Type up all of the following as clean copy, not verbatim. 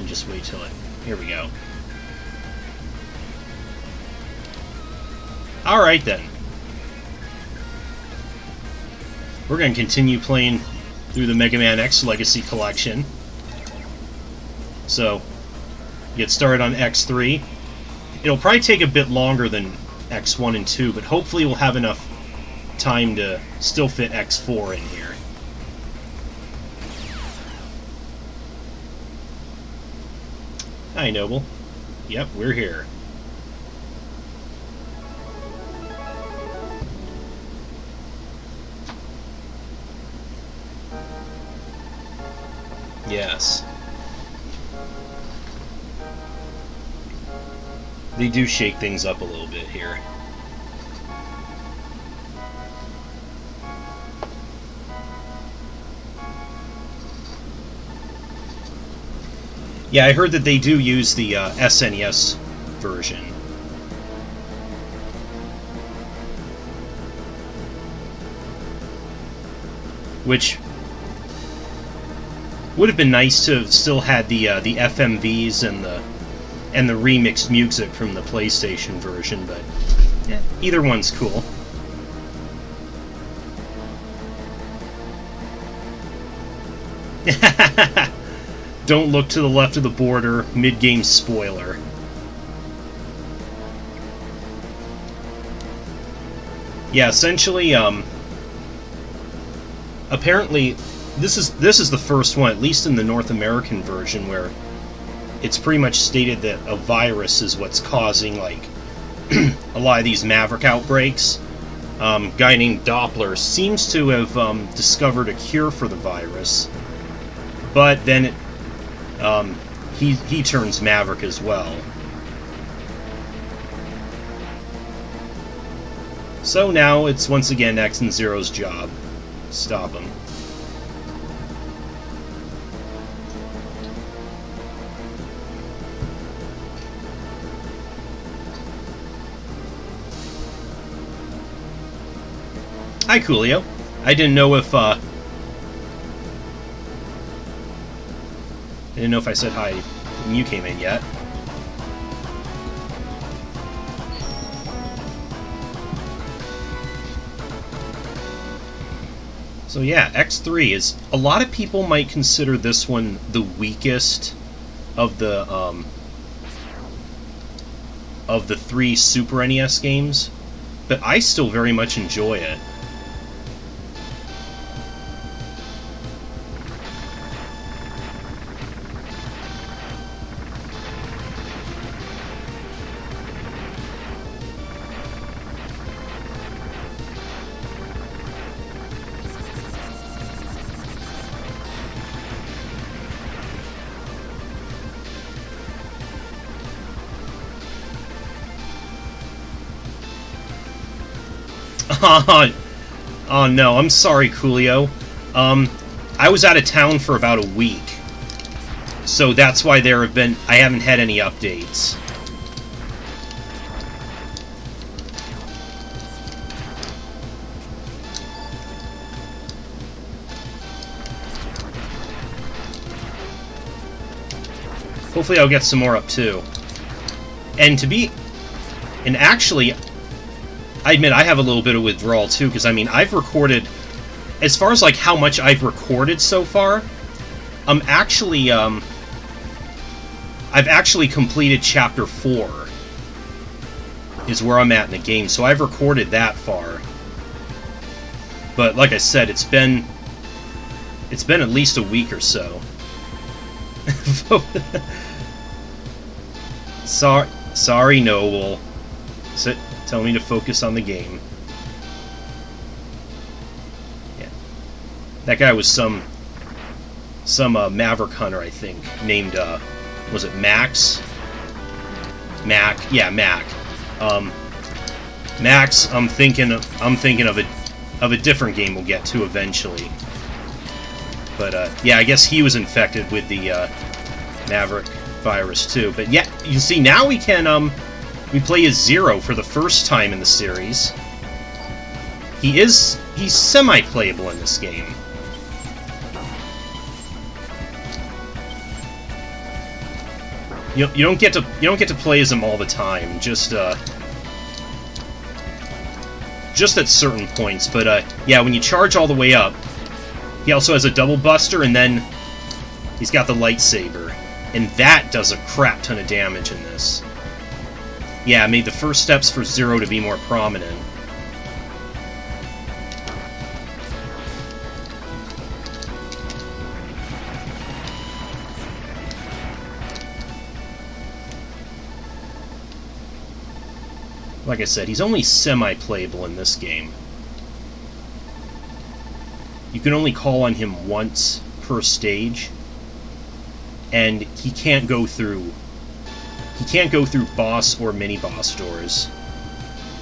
And just wait till it... Here we go. Alright then. We're going to continue playing through the Mega Man X Legacy Collection. So, get started on X3. It'll probably take a bit longer than X1 and 2, but hopefully we'll have enough time to still fit X4 in here. Hi, Noble. Yep, we're here. Yes. They do shake things up a little bit here. Yeah, I heard that they do use the SNES version. Which would have been nice to have still had the FMVs and the remixed music from the PlayStation version, but yeah, either one's cool. Don't look to the left of the border, mid-game spoiler. Yeah, essentially, apparently, this is the first one, at least in the North American version, where it's pretty much stated that a virus is what's causing, like, a lot of these Maverick outbreaks. A guy named Doppler seems to have discovered a cure for the virus, but then it, he turns Maverick as well. So now it's once again X and Zero's job to stop him. Hi, Coolio. I didn't know if I said hi when you came in yet. So yeah, X3 is... A lot of people might consider this one the weakest of the three Super NES games, but I still very much enjoy it. Oh no, I'm sorry, Coolio. I was out of town for about a week, so that's why I haven't had any updates. Hopefully I'll get some more up too. And actually, I admit I have a little bit of withdrawal too, because I mean, I've recorded, as far as like how much I've recorded so far, I've actually completed Chapter 4, is where I'm at in the game, so I've recorded that far. But like I said, it's been at least a week or so. Sorry, Noble. Tell me to focus on the game. Yeah. That guy was some Maverick hunter, I think, named, was it Max? Mac? Yeah, Mac. Max, I'm thinking of a different game we'll get to eventually. But, yeah, I guess he was infected with the, Maverick virus, too. But, yeah, you see, now we can, we play as Zero for the first time in the series. He's semi-playable in this game. You don't get to play as him all the time. Just at certain points. But yeah, when you charge all the way up, he also has a double buster, and then he's got the lightsaber, and that does a crap ton of damage in this. Yeah, I made the first steps for Zero to be more prominent. Like I said, he's only semi-playable in this game. You can only call on him once per stage, and he can't go through boss or mini-boss doors,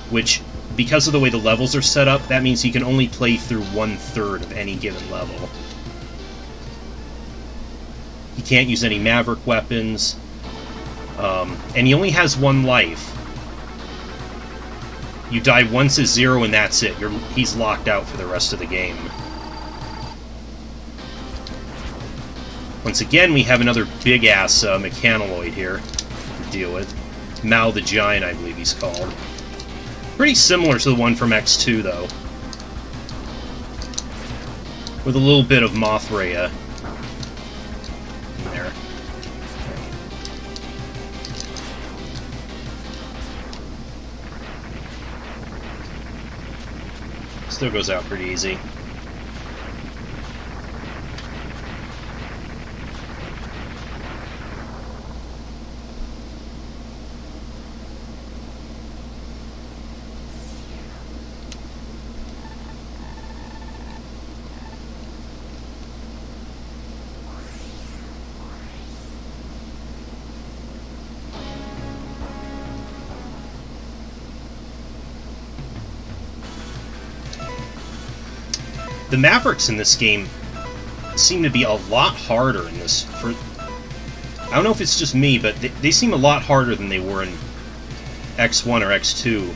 which, because of the way the levels are set up, that means he can only play through 1/3 of any given level. He can't use any Maverick weapons, and he only has 1 life. You die once as Zero, and that's it. He's locked out for the rest of the game. Once again, we have another big-ass mechanoid here to deal with. Mao the Giant, I believe he's called. Pretty similar to the one from X2, though. With a little bit of Mothra in there. Still goes out pretty easy. The Mavericks in this game seem to be a lot harder in this. I don't know if it's just me, but they seem a lot harder than they were in X1 or X2.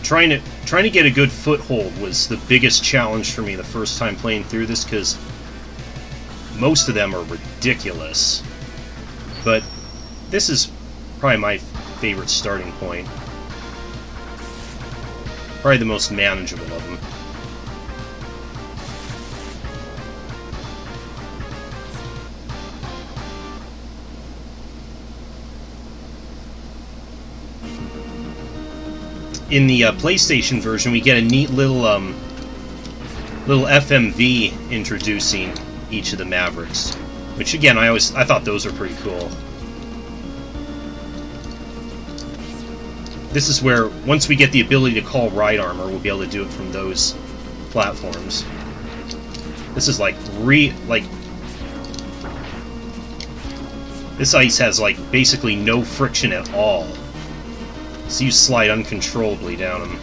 Trying to get a good foothold was the biggest challenge for me the first time playing through this, because most of them are ridiculous. But this is probably my favorite starting point. Probably the most manageable of them. In the PlayStation version, we get a neat little FMV introducing each of the Mavericks, which again I thought those were pretty cool. This is where, once we get the ability to call ride armor, we'll be able to do it from those platforms. This is this ice has, basically no friction at all. So you slide uncontrollably down them.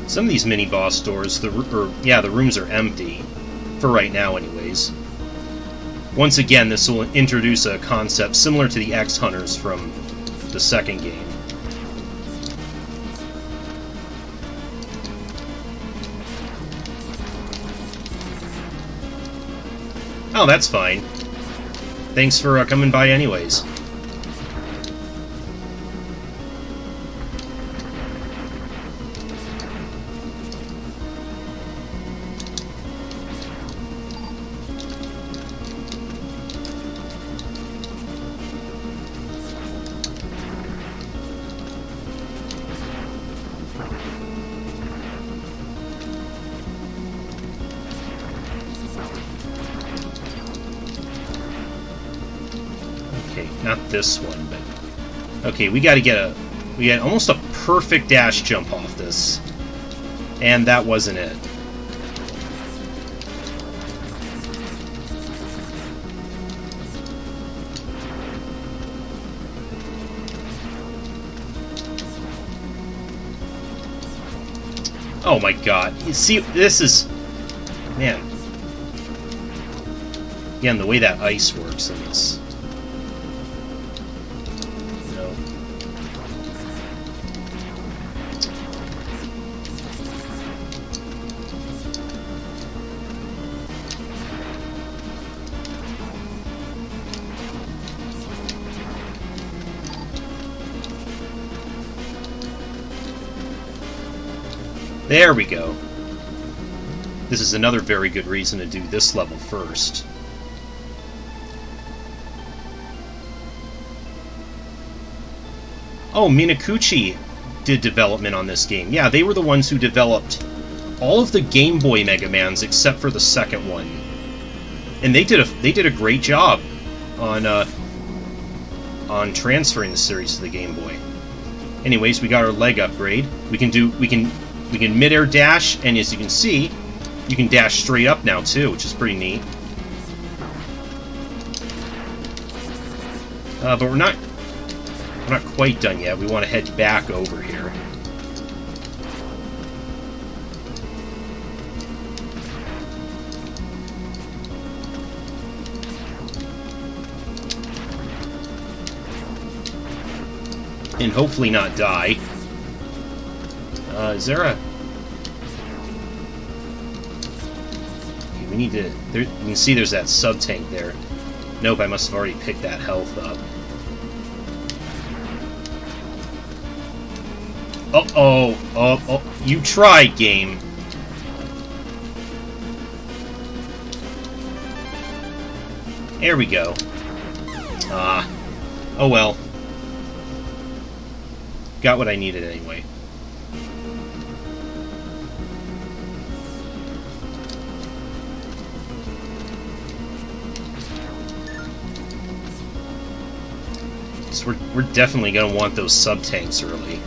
Some of these mini-boss doors, the rooms are empty. For right now, anyways. Once again, this will introduce a concept similar to the X-Hunters from the second game. Oh, that's fine. Thanks for coming by anyways. Not this one, but okay, we got almost a perfect dash jump off this, and that wasn't it. Oh my god. You see, this is... Man. Again, the way that ice works in this. No. There we go. This is another very good reason to do this level first. Oh, Minakuchi did development on this game. Yeah, they were the ones who developed all of the Game Boy Megamans except for the second one. And they did a great job on transferring the series to the Game Boy. Anyways, we got our leg upgrade. We can mid-air dash, and as you can see, you can dash straight up now too, which is pretty neat. But we're not quite done yet. We want to head back over here. And hopefully not die. Is there a... Okay, we need to... There, you can see there's that sub-tank there. Nope, I must have already picked that health up. Oh, you tried, game. There we go. Oh well. Got what I needed anyway. So we're definitely gonna want those sub-tanks early.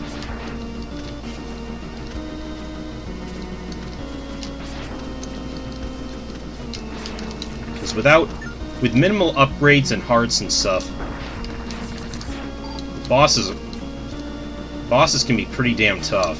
Because with minimal upgrades and hearts and stuff, bosses can be pretty damn tough.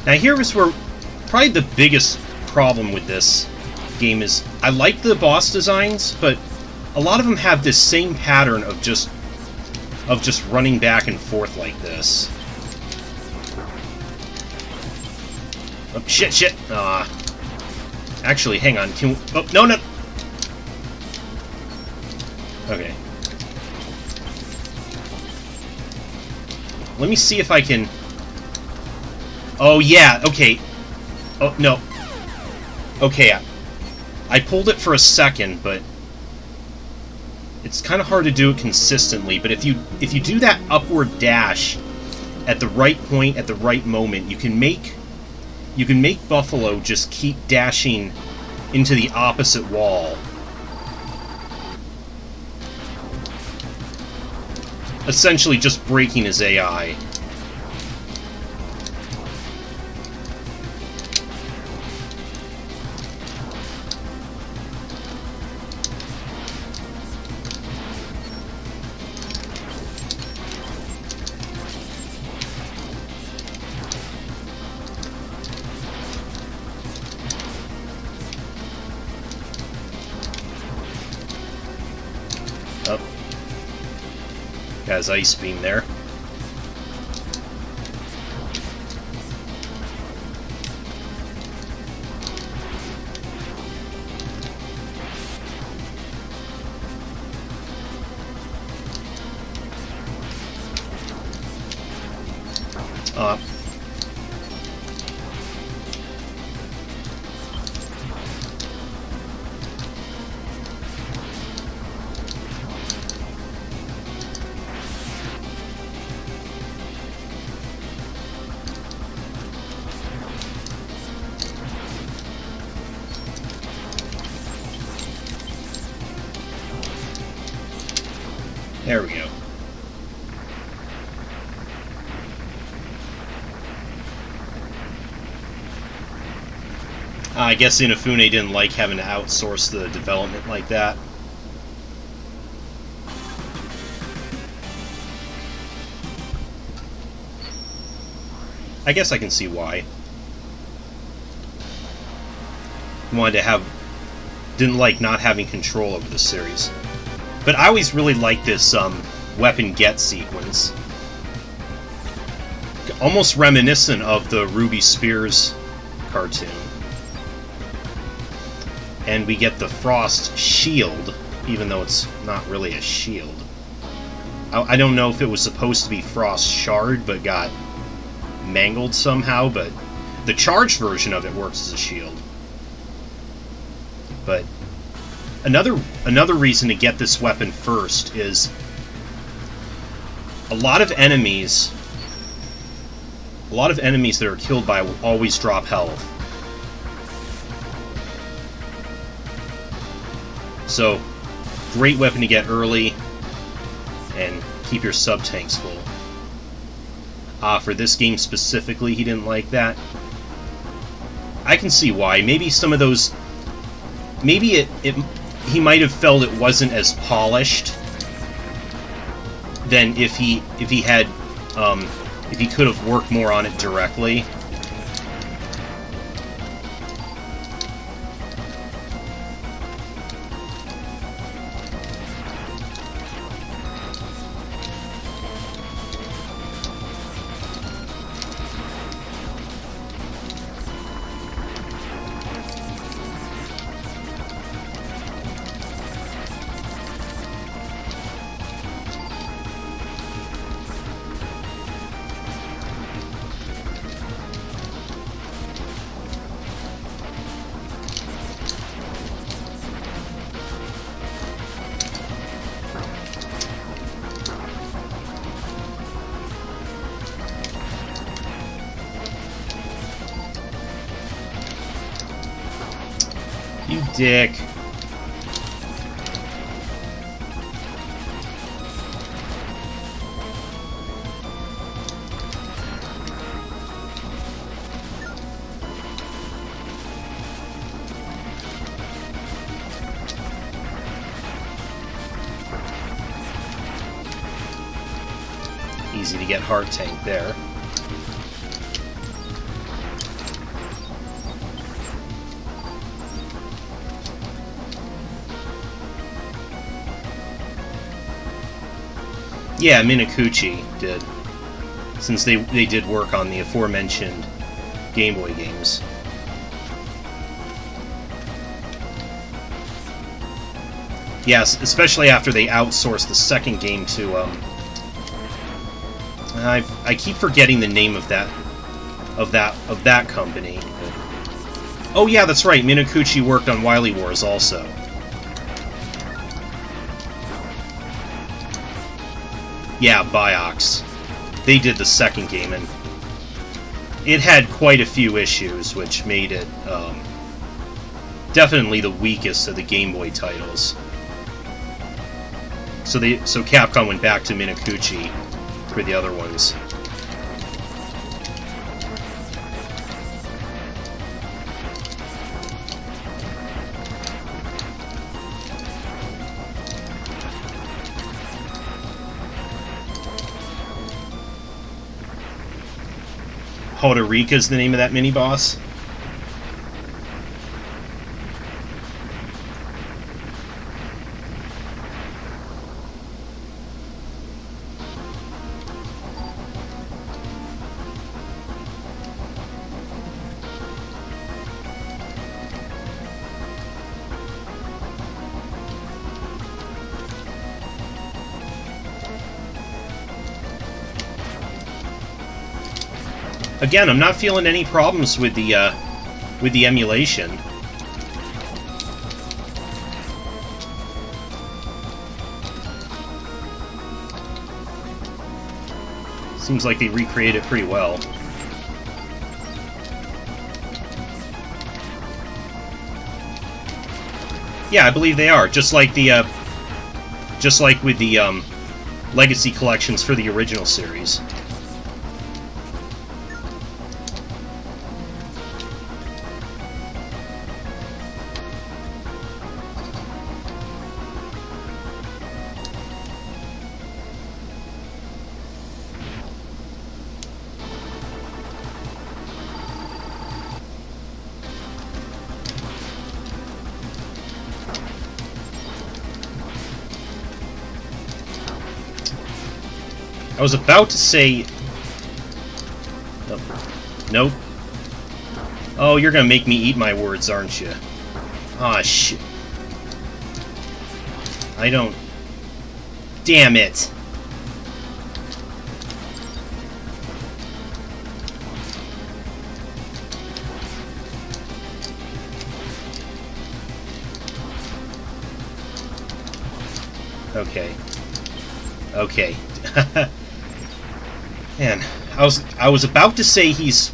Now here is where probably the biggest problem with this game is I like the boss designs, but a lot of them have this same pattern of just running back and forth like this. Oh, shit! Actually, hang on. Can we... Oh, no! Okay. Let me see if I can... Oh, yeah, okay. Oh, no. Okay, I pulled it for a second, but... It's kind of hard to do it consistently, but if you do that upward dash at the right point, at the right moment, you can make Buffalo just keep dashing into the opposite wall. Essentially just breaking his AI. Got his ice beam there. up. There we go. I guess Inafune didn't like having to outsource the development like that. I guess I can see why. He wanted to have... didn't like not having control over the series. But I always really liked this weapon get sequence. Almost reminiscent of the Ruby Spears cartoon. And we get the Frost Shield, even though it's not really a shield. I don't know if it was supposed to be Frost Shard, but got mangled somehow, but the charged version of it works as a shield. But another reason to get this weapon first is a lot of enemies that are killed by will always drop health. So, great weapon to get early and keep your sub-tanks full. For this game specifically, he didn't like that. I can see why. Maybe some of those... Maybe he might have felt it wasn't as polished than if he had... if he could have worked more on it directly. You dick. Easy to get hard tank there. Yeah, Minakuchi did, since they did work on the aforementioned Game Boy games. Yes, especially after they outsourced the second game to I keep forgetting the name of that company. Oh yeah, that's right. Minakuchi worked on Wily Wars also. Yeah, Biox. They did the second game, and it had quite a few issues, which made it definitely the weakest of the Game Boy titles. So Capcom went back to Minakuchi for the other ones. Hodorika's the name of that mini-boss? Again, I'm not feeling any problems with the emulation. Seems like they recreated it pretty well. Yeah, I believe they are. Just like with the Legacy collections for the original series. I was about to say... Nope. Oh, you're gonna make me eat my words, aren't you? Ah, shit. I don't... Damn it! Okay. Okay. Man, I was about to say he's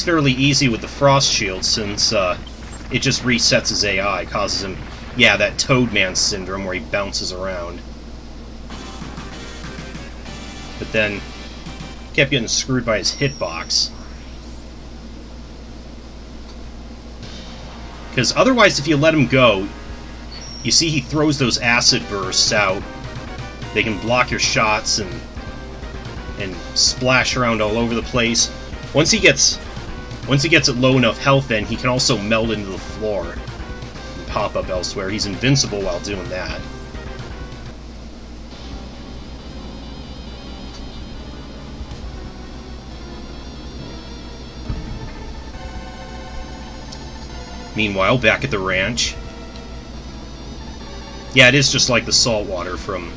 fairly easy with the frost shield since it just resets his AI, causes him, yeah, that Toadman syndrome where he bounces around. But then kept getting screwed by his hitbox. Because otherwise, if you let him go, you see he throws those acid bursts out. They can block your shots and splash around all over the place. Once he gets at low enough health, then he can also melt into the floor and pop up elsewhere. He's invincible while doing that. Meanwhile, back at the ranch. Yeah, it is just like the salt water from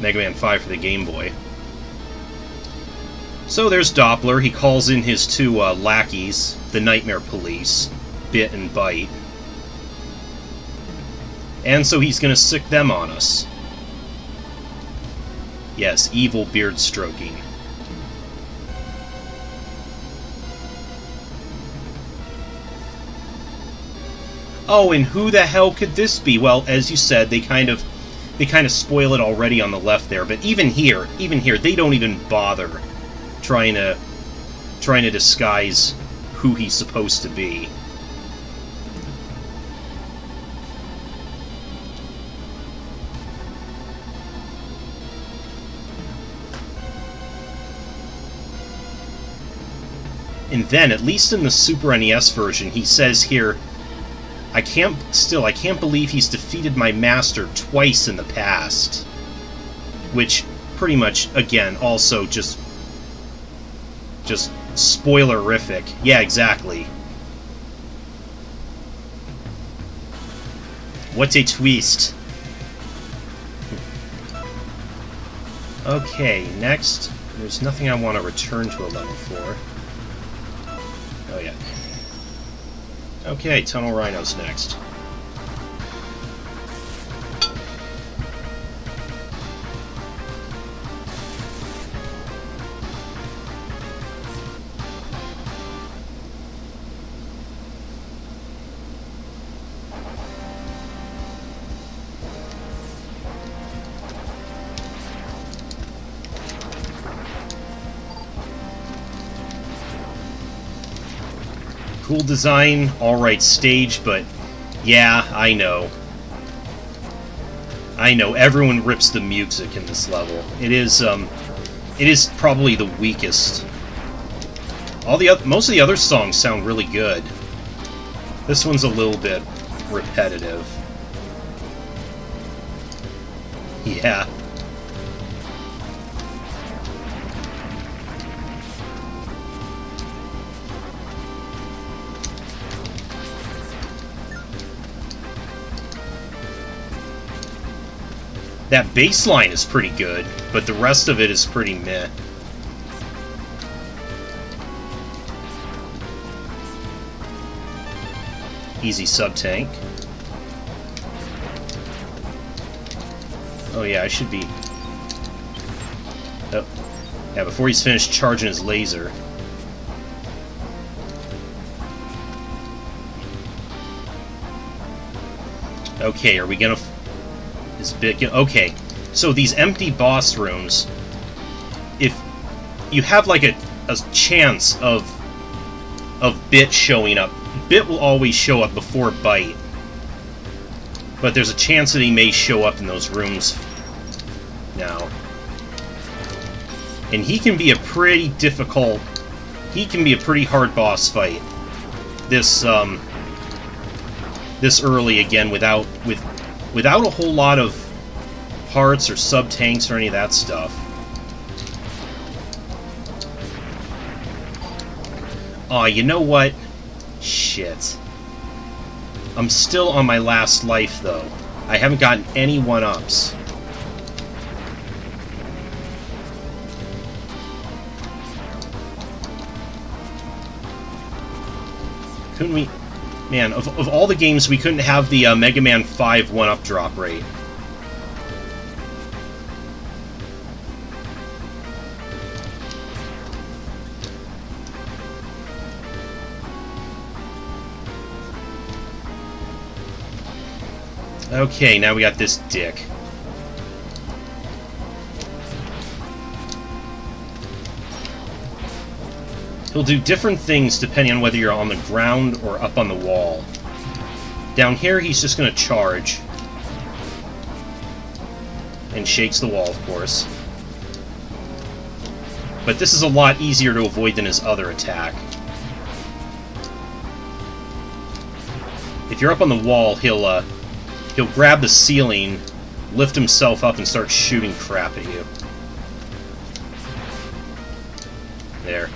Megaman 5 for the Game Boy. So there's Doppler. He calls in his two lackeys, the Nightmare Police, Bit and Bite. And so he's going to sick them on us. Yes, evil beard stroking. Oh, and who the hell could this be? Well, as you said, they kind of spoil it already on the left there, but even here, they don't even bother trying to disguise who he's supposed to be. And then, at least in the Super NES version, he says here, I can't believe he's defeated my master twice in the past. Which, pretty much, again, also just spoilerific. Yeah, exactly. What a twist. Okay, next, there's nothing I want to return to a level 4. Oh yeah. Okay, Tunnel Rhino's next. Cool design, alright stage, but yeah, I know. Everyone rips the music in this level. It is probably the weakest. Most of the other songs sound really good. This one's a little bit repetitive. Yeah. That bass line is pretty good, but the rest of it is pretty meh. Easy sub-tank. Oh yeah, I should be... Oh. Yeah, before he's finished charging his laser. Okay, are we gonna... Is Bit gonna... Okay, so these empty boss rooms, if you have like a chance of Bit showing up, Bit will always show up before Bite. But there's a chance that he may show up in those rooms now. And he can be a pretty difficult... He can be a pretty hard boss fight. This early again without a whole lot of hearts or sub-tanks or any of that stuff. Aw, you know what? Shit. I'm still on my last life, though. I haven't gotten any 1-ups. Couldn't we... Man, of all the games, we couldn't have the Mega Man 5 1-up drop rate. Okay, now we got this dick. He'll do different things depending on whether you're on the ground or up on the wall. Down here, he's just going to charge. And shakes the wall, of course. But this is a lot easier to avoid than his other attack. If you're up on the wall, he'll grab the ceiling, lift himself up, and start shooting crap at you. There.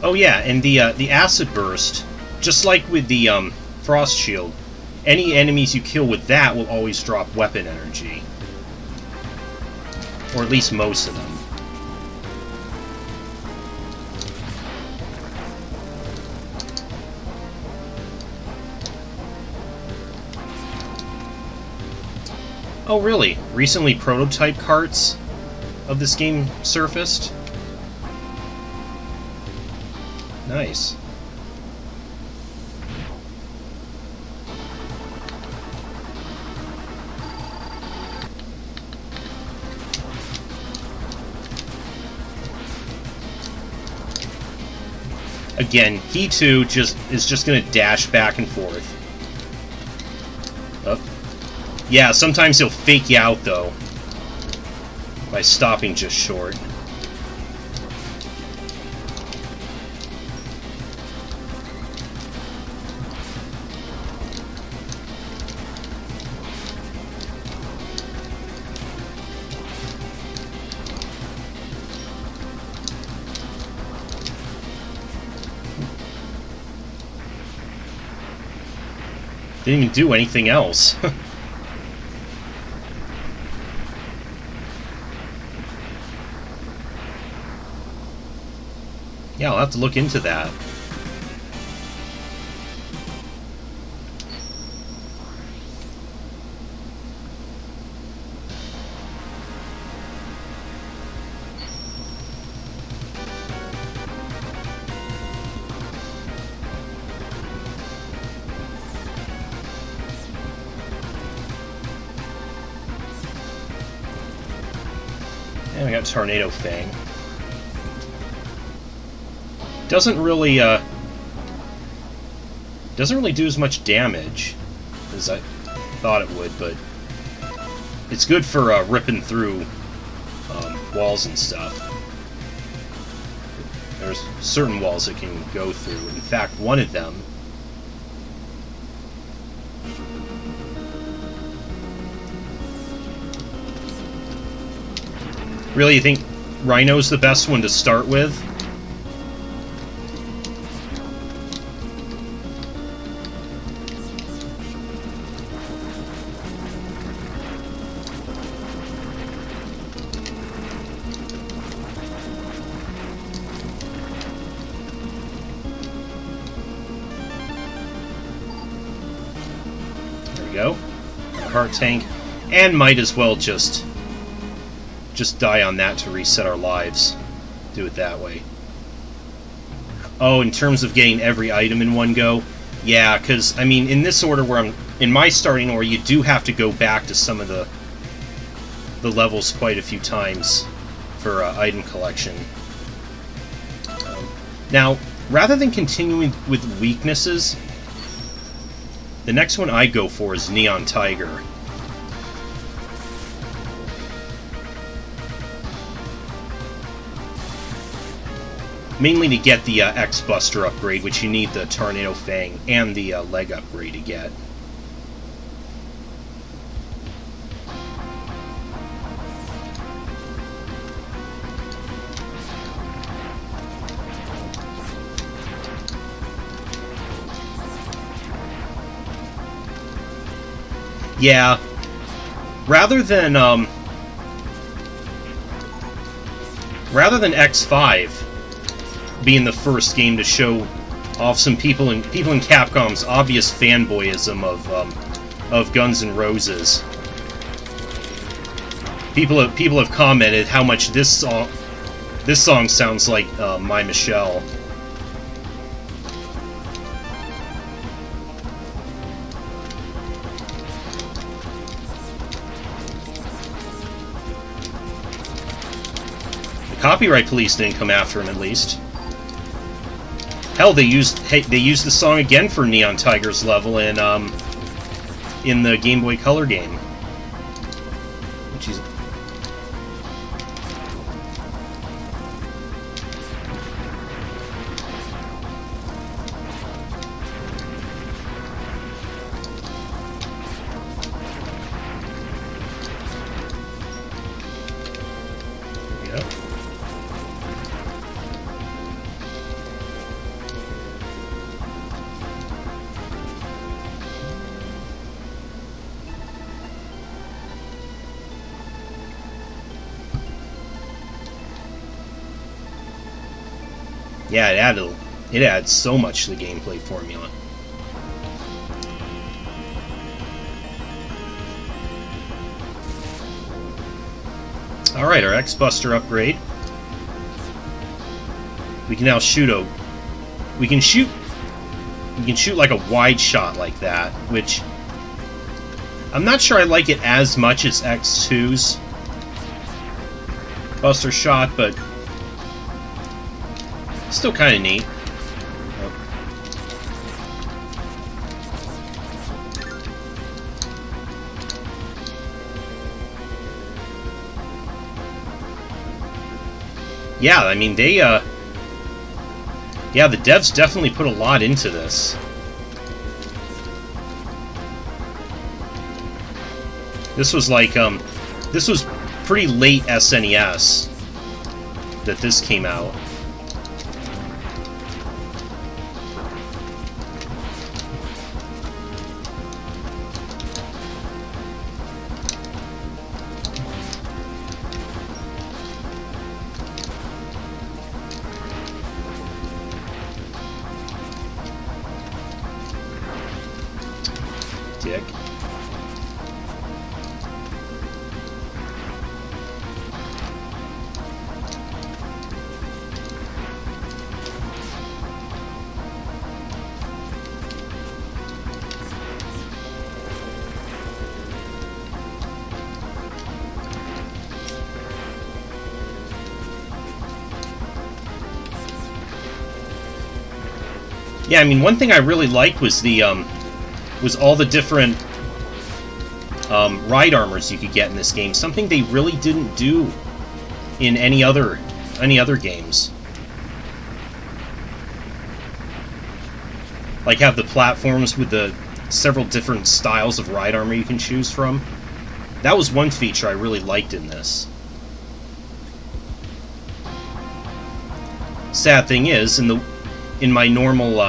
Oh yeah, and the acid burst, just like with the frost shield, any enemies you kill with that will always drop weapon energy, or at least most of them. Oh really? Recently prototype carts of this game surfaced? Nice. Again, he too is just gonna dash back and forth. Oh. Yeah, sometimes he'll fake you out though by stopping just short. Didn't even do anything else. Yeah, I'll have to look into that. And we got Tornado Fang. Doesn't really do as much damage as I thought it would, but it's good for ripping through walls and stuff. There's certain walls it can go through. In fact, one of them really, you think Rhino's the best one to start with? There we go. Heart tank. And might as well just die on that to reset our lives. Do it that way. Oh, in terms of getting every item in one go? Yeah, because, I mean, in this order where I'm... In my starting order, you do have to go back to some of the levels quite a few times for item collection. Now, rather than continuing with weaknesses, the next one I go for is Neon Tiger. Mainly to get the X-Buster upgrade, which you need the Tornado Fang and the leg upgrade to get. Yeah, rather than X5 being the first game to show off some people in Capcom's obvious fanboyism of Guns N' Roses. People have commented how much this song sounds like My Michelle. The copyright police didn't come after him, at least. Hell, they used the song again for Neon Tiger's level in the Game Boy Color game. Which is... Yep. Yeah, it adds so much to the gameplay formula. Alright, our X-Buster upgrade. We can now shoot we can shoot like a wide shot like that, which I'm not sure I like it as much as X2's Buster Shot, but still kind of neat. Yeah, I mean, yeah, the devs definitely put a lot into this. This was like, this was pretty late SNES that this came out. Dick. Yeah, I mean, one thing I really liked was the was all the different ride armors you could get in this game. Something they really didn't do in any other games. Like have the platforms with the several different styles of ride armor you can choose from. That was one feature I really liked in this. Sad thing is, in my normal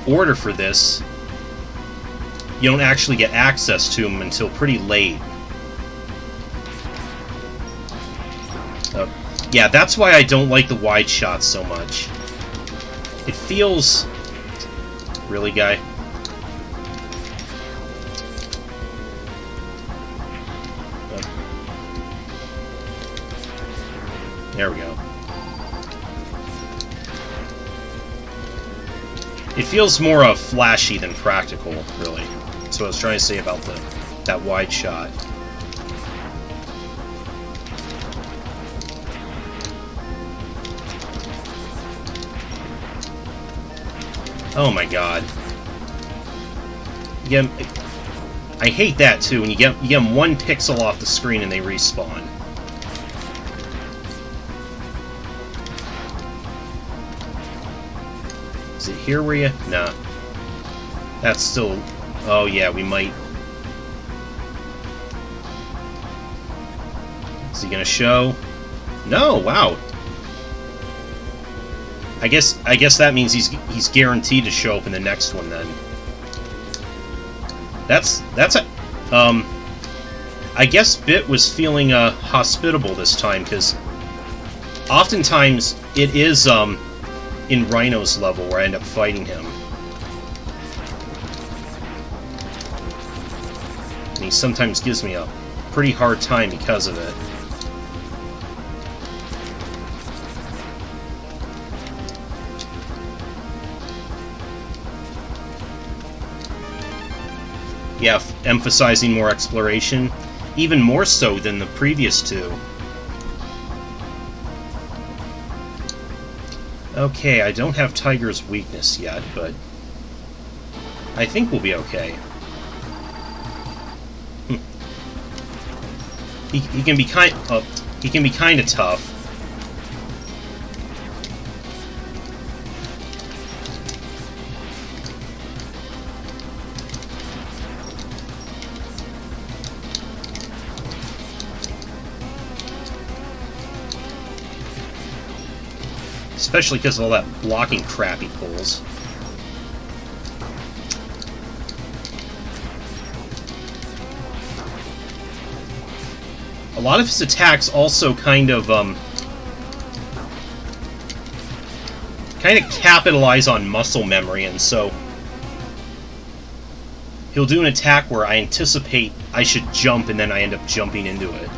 order for this, you don't actually get access to them until pretty late. Yeah, that's why I don't like the wide shots so much. It feels... Really, guy? There we go. It feels more flashy than practical, really. That's what I was trying to say about that wide shot. Oh my god. Yeah, I hate that too. When you get them 1 pixel off the screen and they respawn. Is it here where you? Nah. That's still. Oh yeah, we might. Is he gonna show? No. Wow. I guess that means he's guaranteed to show up in the next one then. That's a I guess Bit was feeling hospitable this time, because oftentimes it is in Rhino's level where I end up fighting him. And he sometimes gives me a pretty hard time because of it. Yeah, emphasizing more exploration, even more so than the previous two. Okay, I don't have Tiger's weakness yet, but I think we'll be okay. He can be kind of tough. Especially because of all that blocking crap he pulls. A lot of his attacks also kind of capitalize on muscle memory, and so he'll do an attack where I anticipate I should jump and then I end up jumping into it.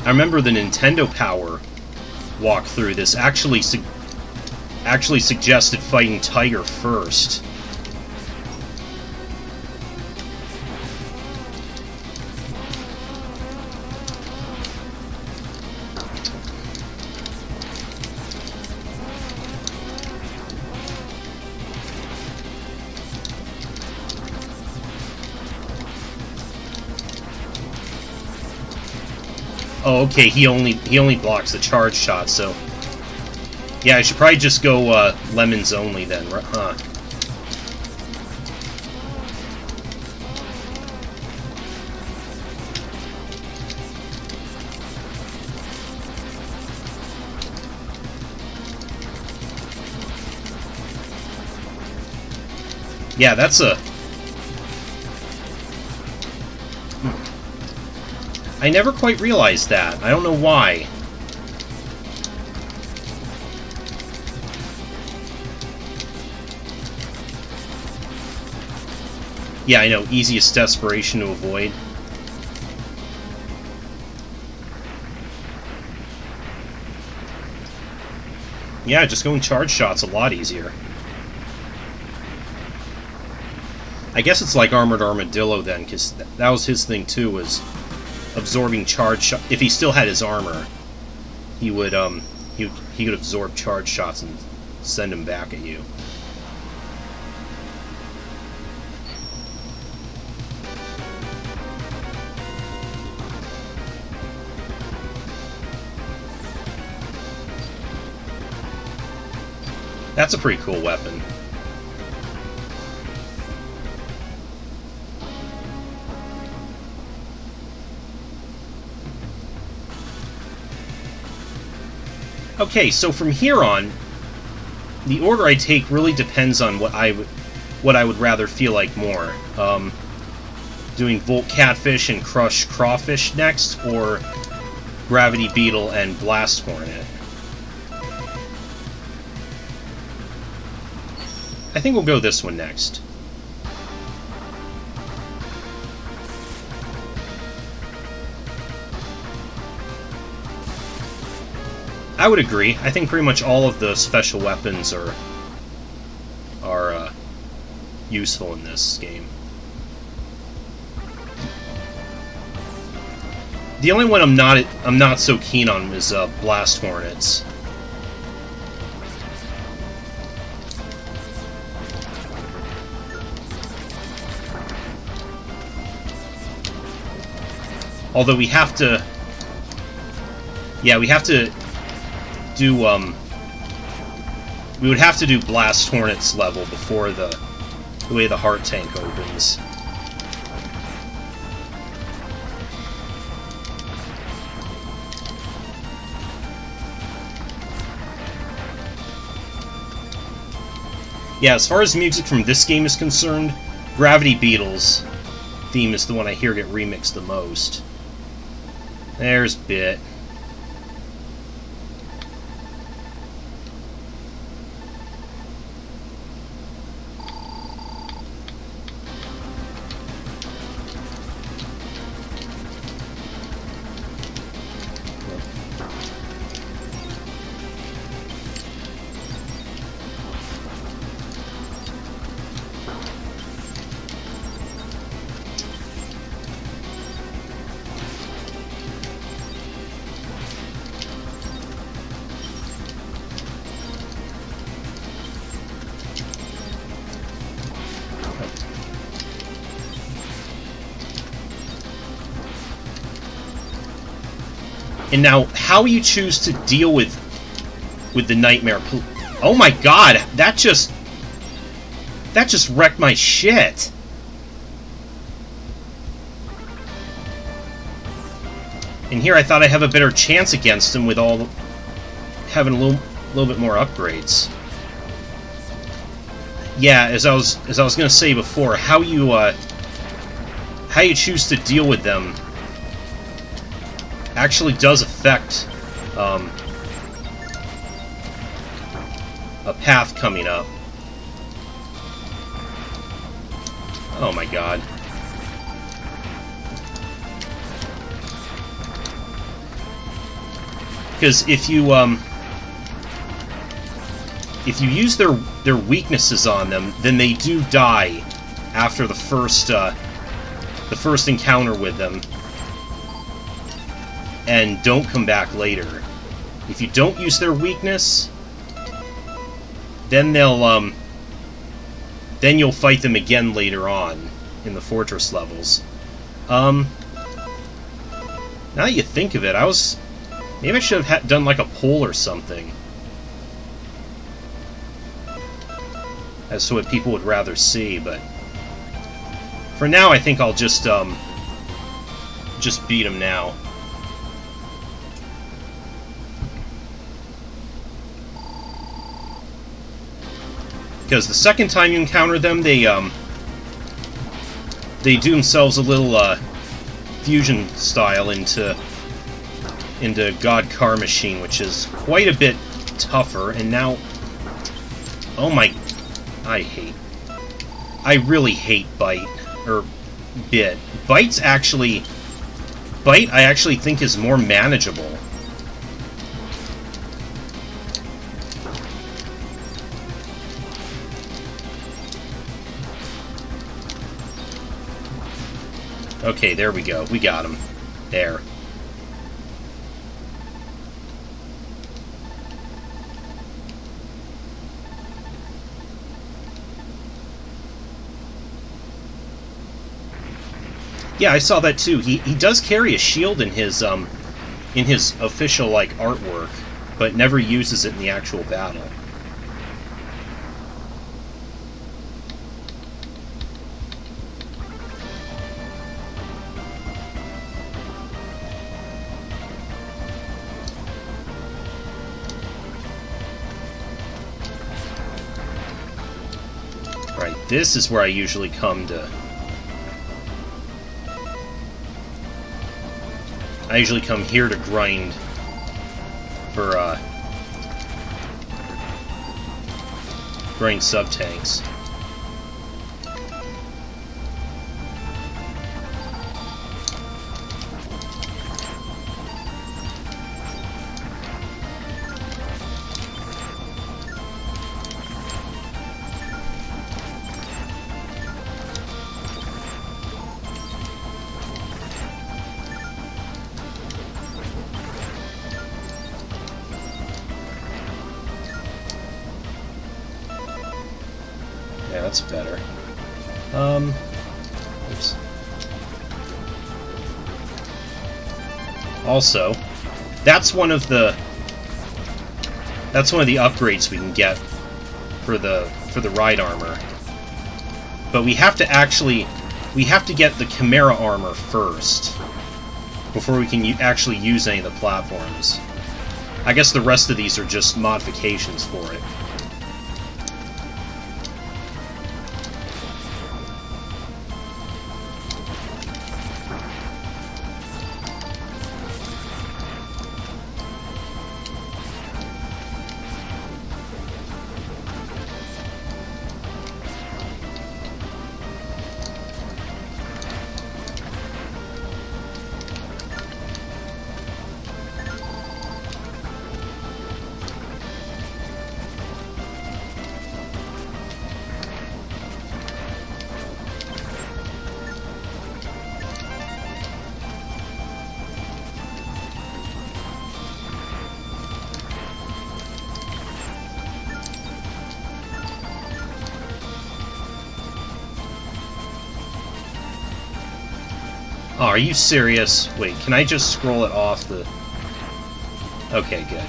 I remember the Nintendo Power walkthrough. This actually suggested fighting Tiger first. Oh, okay, he only blocks the charge shot, so... Yeah, I should probably just go lemons only then, huh? Yeah, that's a... I never quite realized that. I don't know why. Yeah, I know. Easiest desperation to avoid. Yeah, just going charge shots a lot easier. I guess it's like Armored Armadillo then, because that was his thing too, was absorbing charge shot. If he still had his armor, he would he could absorb charge shots and send them back at you. That's a pretty cool weapon. Okay, so from here on, the order I take really depends on what I would rather feel like more. Doing Volt Catfish and Crush Crawfish next, or Gravity Beetle and Blast Hornet. I think we'll go this one next. I would agree. I think pretty much all of the special weapons are useful in this game. The only one I'm not so keen on is Blast Hornets. Although we have to... Yeah, we have to do, we would have to do Blast Hornets level before the way the heart tank opens. Yeah, as far as music from this game is concerned, Gravity Beetle's theme is the one I hear get remixed the most. There's Bit. And now, how you choose to deal with the nightmare? Oh my god, that just wrecked my shit. And here I thought I have a better chance against him with all having a little bit more upgrades. Yeah, as I was gonna say before, how you choose to deal with them actually does affect a path coming up. Oh my god. Because if you use their weaknesses on them, then they do die after the first encounter with them, and don't come back later. If you don't use their weakness, then then you'll fight them again later on in the fortress levels. Now that you think of it, maybe I should have done like a poll or something as to what people would rather see, but for now I think I'll just beat them now. Because the second time you encounter them, they do themselves a little fusion style into God Car Machine, which is quite a bit tougher. And now, oh my, I really hate Bite or Bit. Bite I actually think is more manageable. Okay, there we go. We got him. There. Yeah, I saw that too. He does carry a shield in his official like artwork, but never uses it in the actual battle. Right, this is where I usually come to... I usually come here to grind for, grind sub-tanks. Yeah, that's better. Oops. Also, that's one of the upgrades we can get for the ride armor. But we have to get the Chimera armor first before we can actually use any of the platforms. I guess the rest of these are just modifications for it. Oh, are you serious? Wait, can I just scroll it off the... Okay, good.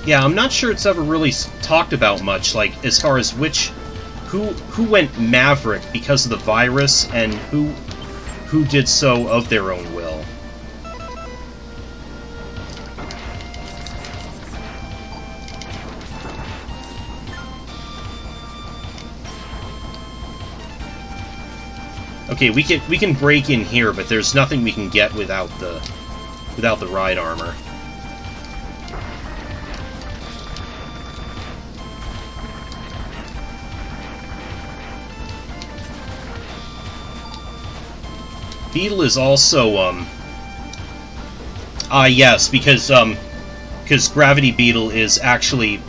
Yeah, I'm not sure it's ever really talked about much, like, as far as who went Maverick because of the virus, and who did so of their own will. Okay, we can break in here, but there's nothing we can get without the ride armor. Beetle is also, yes, because Gravity Beetle is actually,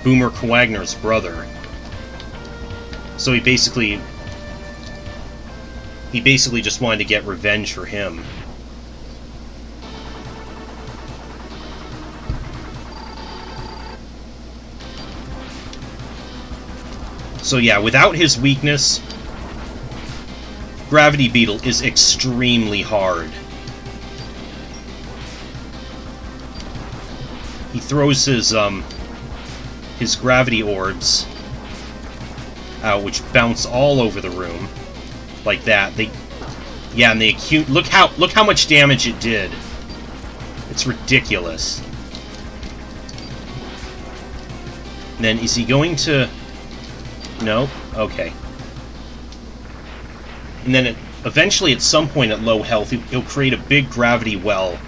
Boomer Wagner's brother. So he basically just wanted to get revenge for him. So yeah, without his weakness, Gravity Beetle is extremely hard. He throws his gravity orbs out, which bounce all over the room, like that. And they acute. Look how much damage it did. It's ridiculous. And then is he going to? No. Okay. And then eventually, at some point at low health, he'll create a big gravity well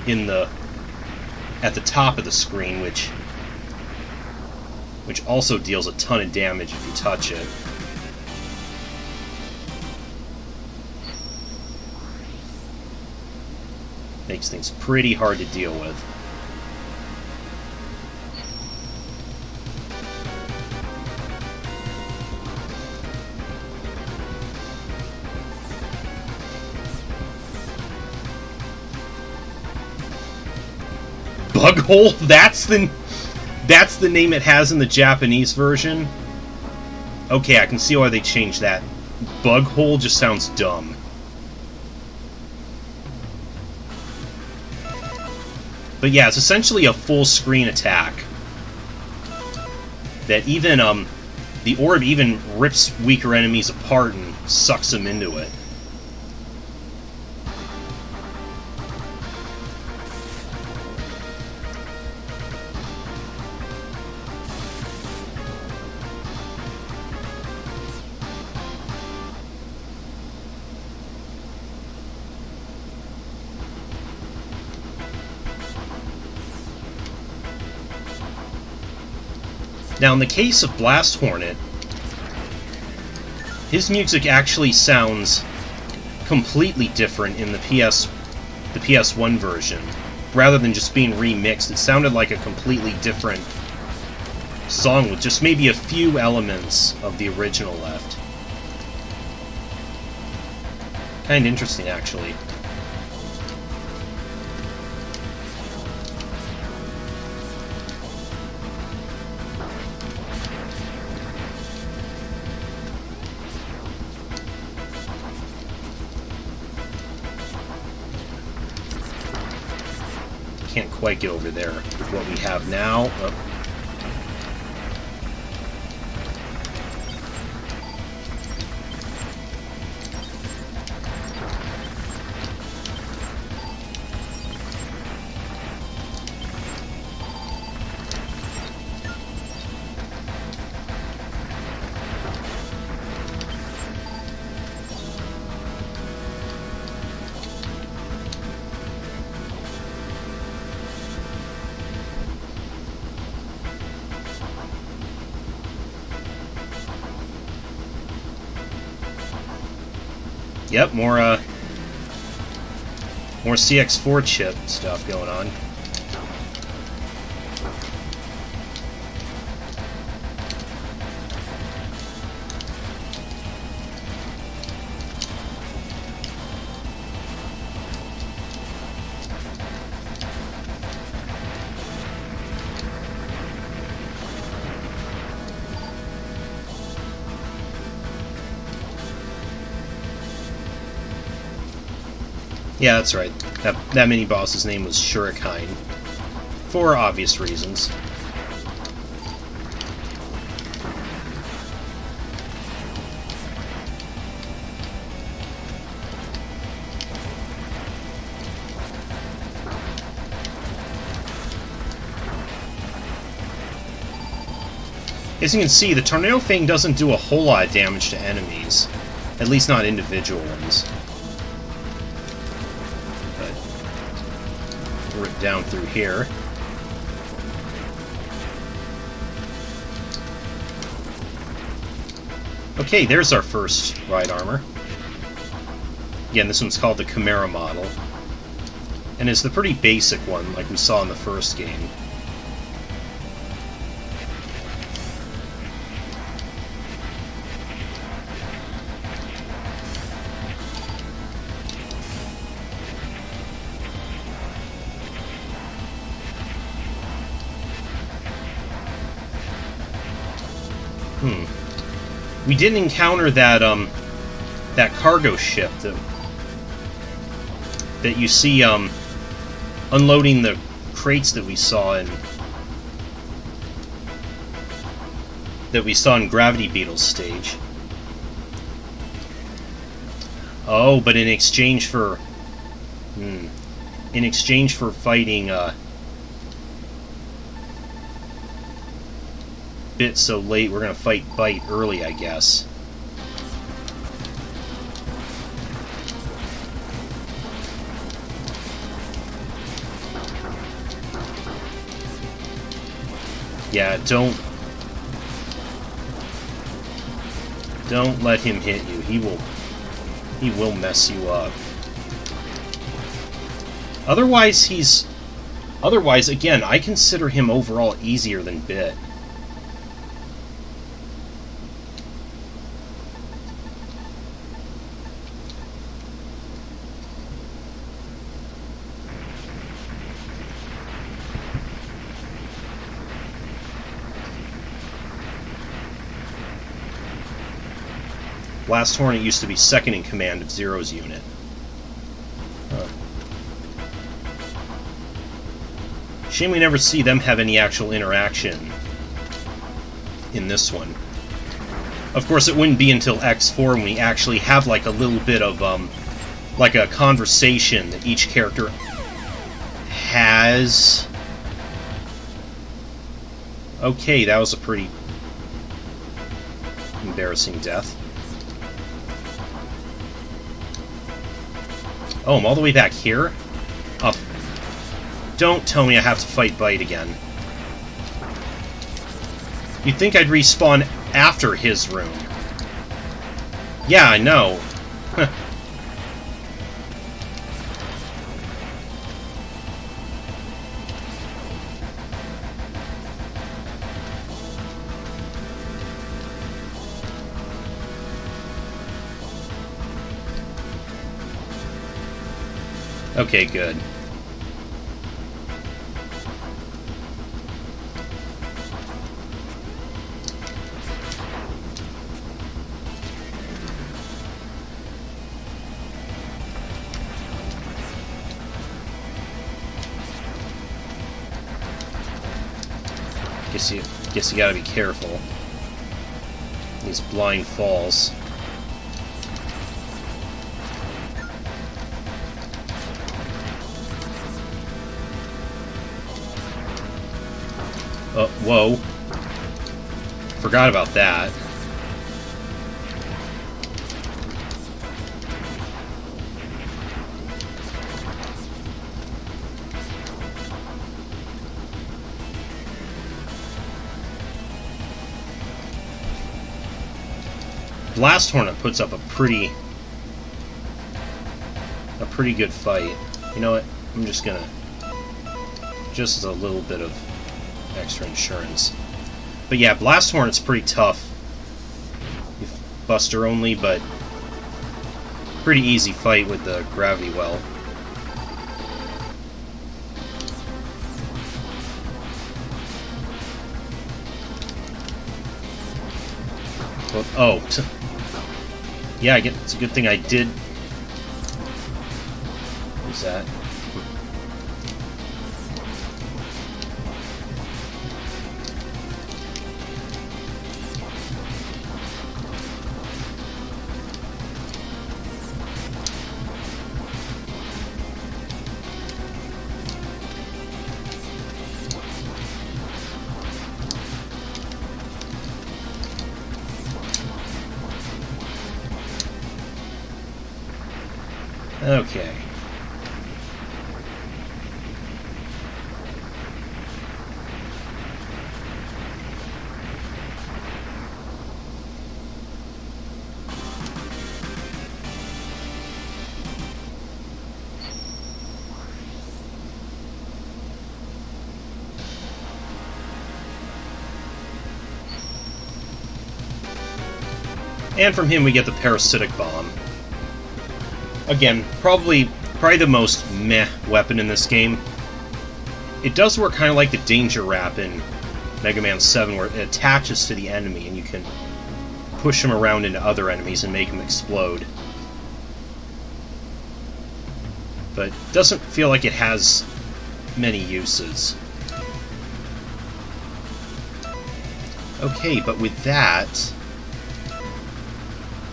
at the top of the screen, which also deals a ton of damage if you touch it. Makes things pretty hard to deal with. Bughole? That's the name it has in the Japanese version? Okay, I can see why they changed that. Bughole just sounds dumb. But yeah, it's essentially a full screen attack. That even, the orb even rips weaker enemies apart and sucks them into it. Now, in the case of Blast Hornet, his music actually sounds completely different in the PS1 version. Rather than just being remixed, it sounded like a completely different song with just maybe a few elements of the original left. Kind of interesting, actually. Can't quite get over there with what we have now. Oh. Yep, more CX4 chip stuff going on. Yeah, that's right. That mini-boss's name was Shurikine. For obvious reasons. As you can see, the Tornado Fang doesn't do a whole lot of damage to enemies. At least not individual ones. Rip down through here. Okay, there's our first ride armor. Again, this one's called the Chimera model. And it's the pretty basic one, like we saw in the first game. We didn't encounter that that cargo ship that you see unloading the crates that we saw in Gravity Beetle's stage. Oh, but in exchange for fighting Bit so late, we're gonna fight Bite early, I guess. Yeah, don't let him hit you. He will mess you up. Otherwise, Otherwise, again, I consider him overall easier than Bit. Blast Hornet used to be second in command of Zero's unit. Shame we never see them have any actual interaction in this one. Of course, it wouldn't be until X4 when we actually have like a little bit of like a conversation that each character has. Okay, that was a pretty embarrassing death. Oh, I'm all the way back here? Up. Don't tell me I have to fight Bite again. You'd think I'd respawn after his room. Yeah, I know. Okay, good. Guess you gotta be careful. These blind falls. Whoa. Forgot about that. Blast Hornet puts up a pretty good fight. You know what? I'm just gonna... just as a little bit of extra insurance. But yeah, Blast Hornet's pretty tough. Buster only, but pretty easy fight with the Gravity Well. Oh. Yeah, it's a good thing I did... Who's that? Okay. And from him we get the Parasitic Bomb. Again, probably the most meh weapon in this game. It does work kind of like the Danger Wrap in Mega Man 7, where it attaches to the enemy and you can push them around into other enemies and make them explode. But it doesn't feel like it has many uses. Okay, but with that...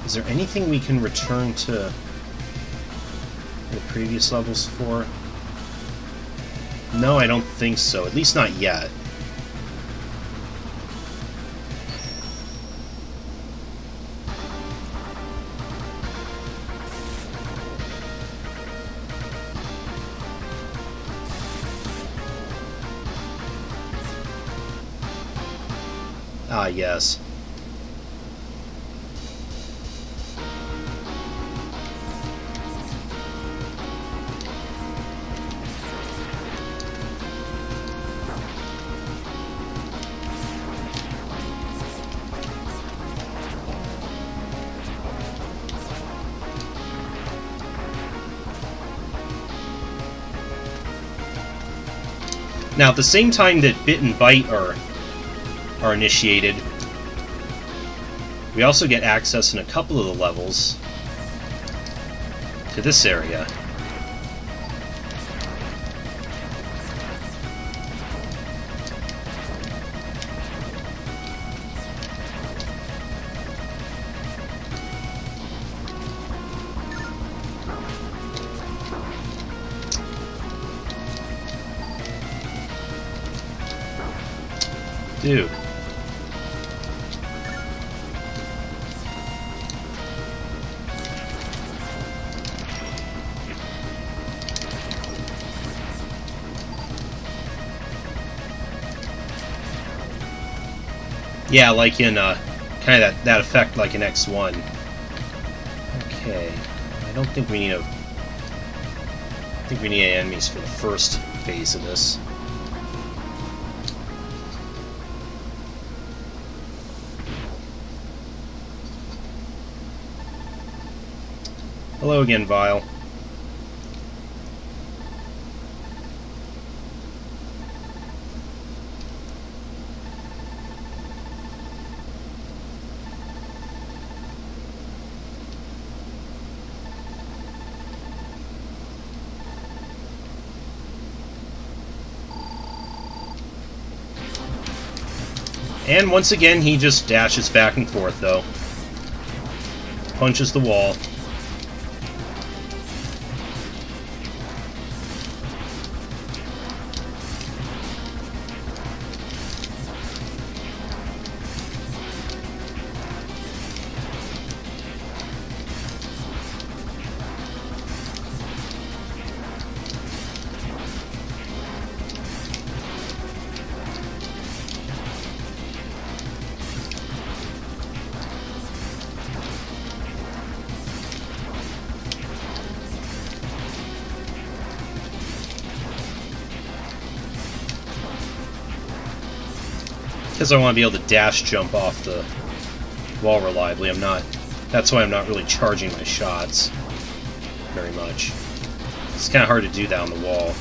is there anything we can return to the previous levels for? No, I don't think so. At least not yet. Ah, yes. Now, at the same time that Bit and Bite are initiated, we also get access in a couple of the levels to this area. Dude. Yeah, like in kind of that effect like in X1. Okay. I don't think we need I think we need enemies for the first phase of this. Hello again, Vile. And once again, he just dashes back and forth, though. Punches the wall. Because I want to be able to dash jump off the wall reliably. That's why I'm not really charging my shots very much. It's kind of hard to do that on the wall.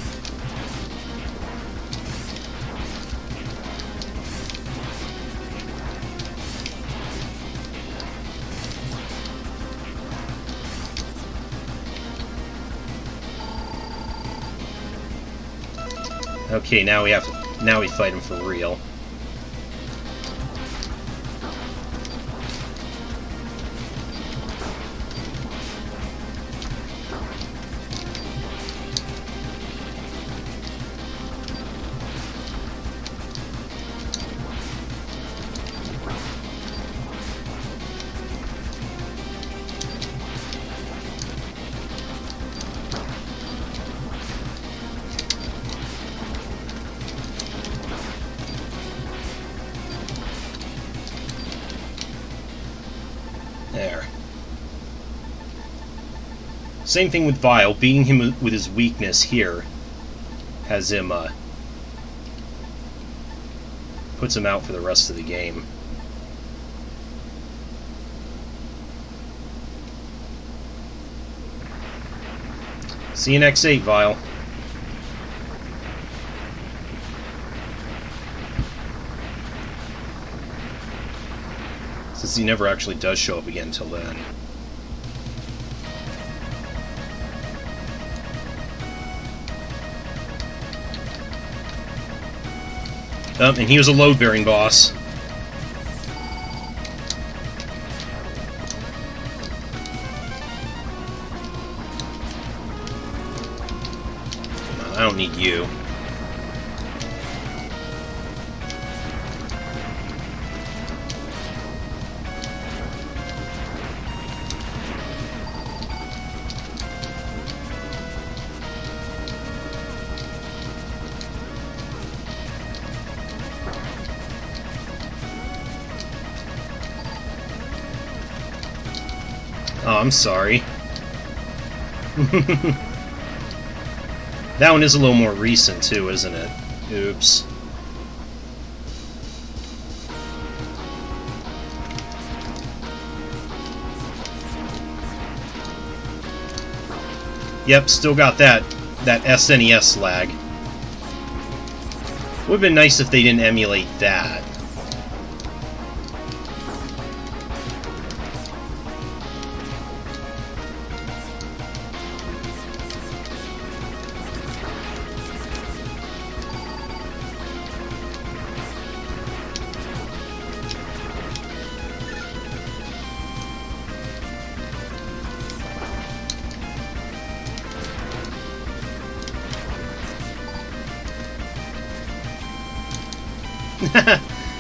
Okay, now we fight him for real. There. Same thing with Vile. Beating him with his weakness here has him, puts him out for the rest of the game. See you in X8, Vile. Since he never actually does show up again until then. And he was a load-bearing boss. I don't need you. Oh, I'm sorry. That one is a little more recent, too, isn't it? Oops. Yep, still got that SNES lag. Would have been nice if they didn't emulate that.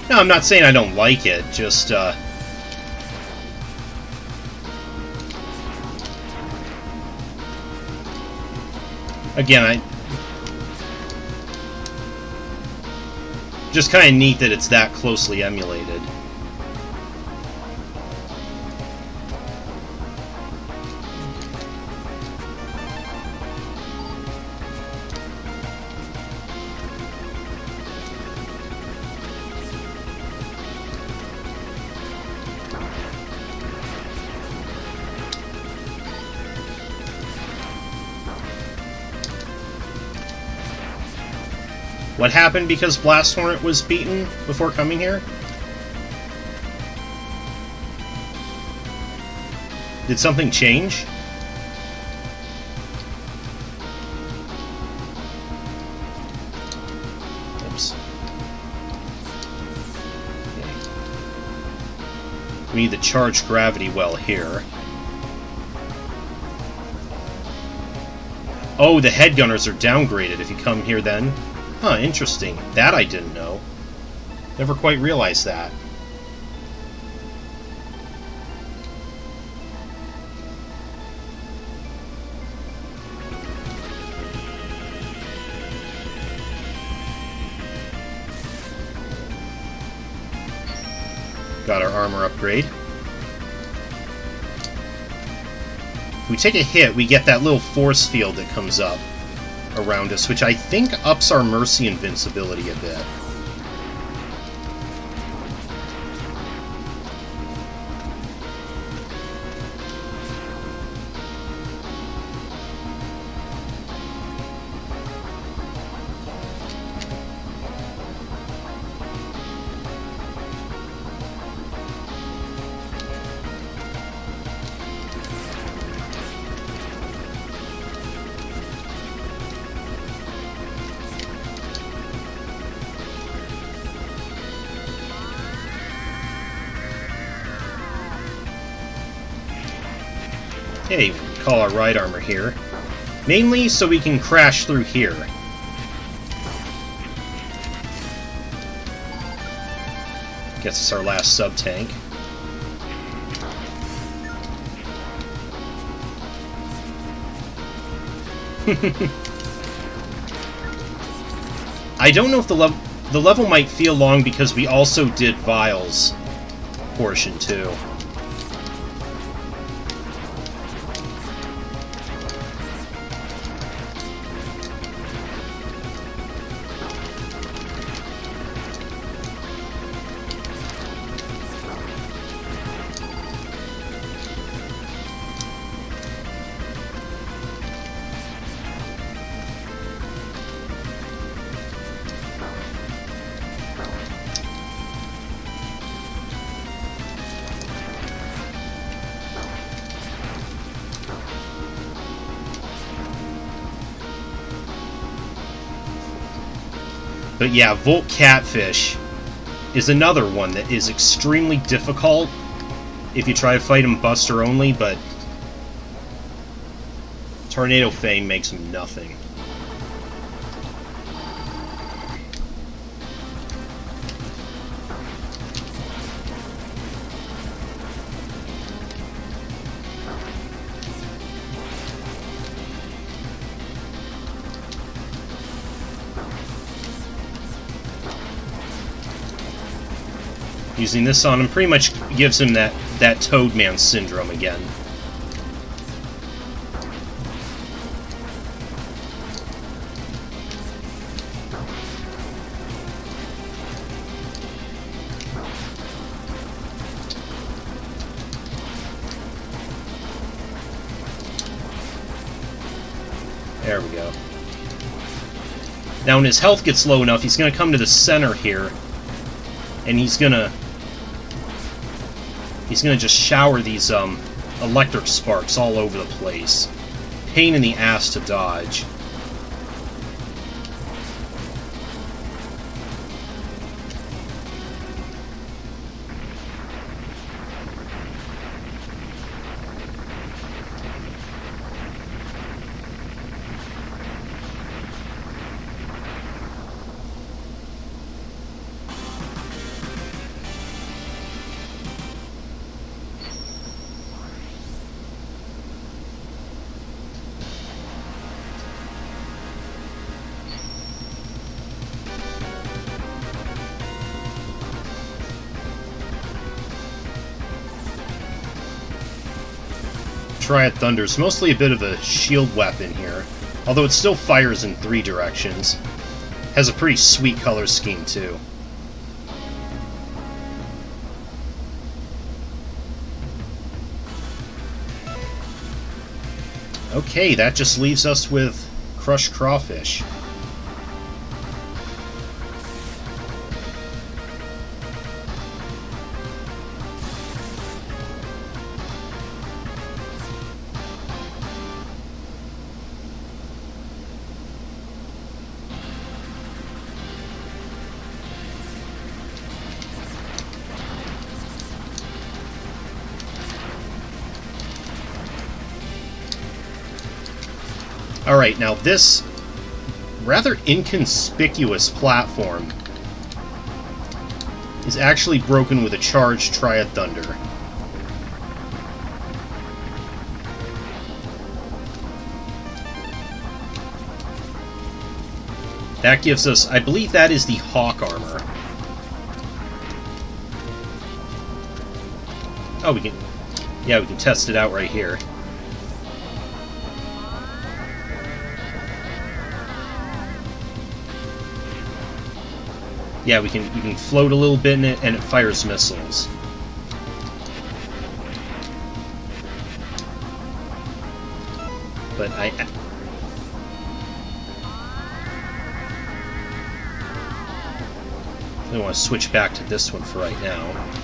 No, I'm not saying I don't like it, just, again, just kind of neat that it's that closely emulated. What happened because Blast Hornet was beaten before coming here? Did something change? Oops. Okay. We need the charged gravity well here. Oh, the head gunners are downgraded if you come here then. Huh, interesting. That I didn't know. Never quite realized that. Got our armor upgrade. If we take a hit, we get that little force field that comes up around us, which I think ups our mercy invincibility a bit. Okay, call our ride armor here. Mainly so we can crash through here. Gets us our last sub-tank. I don't know if the level might feel long because we also did Vials portion too. But yeah, Volt Catfish is another one that is extremely difficult if you try to fight him Buster only, but Tornado Fang makes him nothing. Using this on him pretty much gives him that Toadman syndrome again. There we go. Now when his health gets low enough, he's going to come to the center here, and he's going to just shower these electric sparks all over the place. Pain in the ass to dodge. Triad Thunder's mostly a bit of a shield weapon here, although it still fires in 3 directions. Has a pretty sweet color scheme, too. Okay, that just leaves us with Crushed Crawfish. Alright, now this rather inconspicuous platform is actually broken with a charged Triad Thunder. That gives us, I believe that is the Hawk armor. Oh, we can test it out right here. Yeah, you can float a little bit in it, and it fires missiles. But I want to switch back to this one for right now.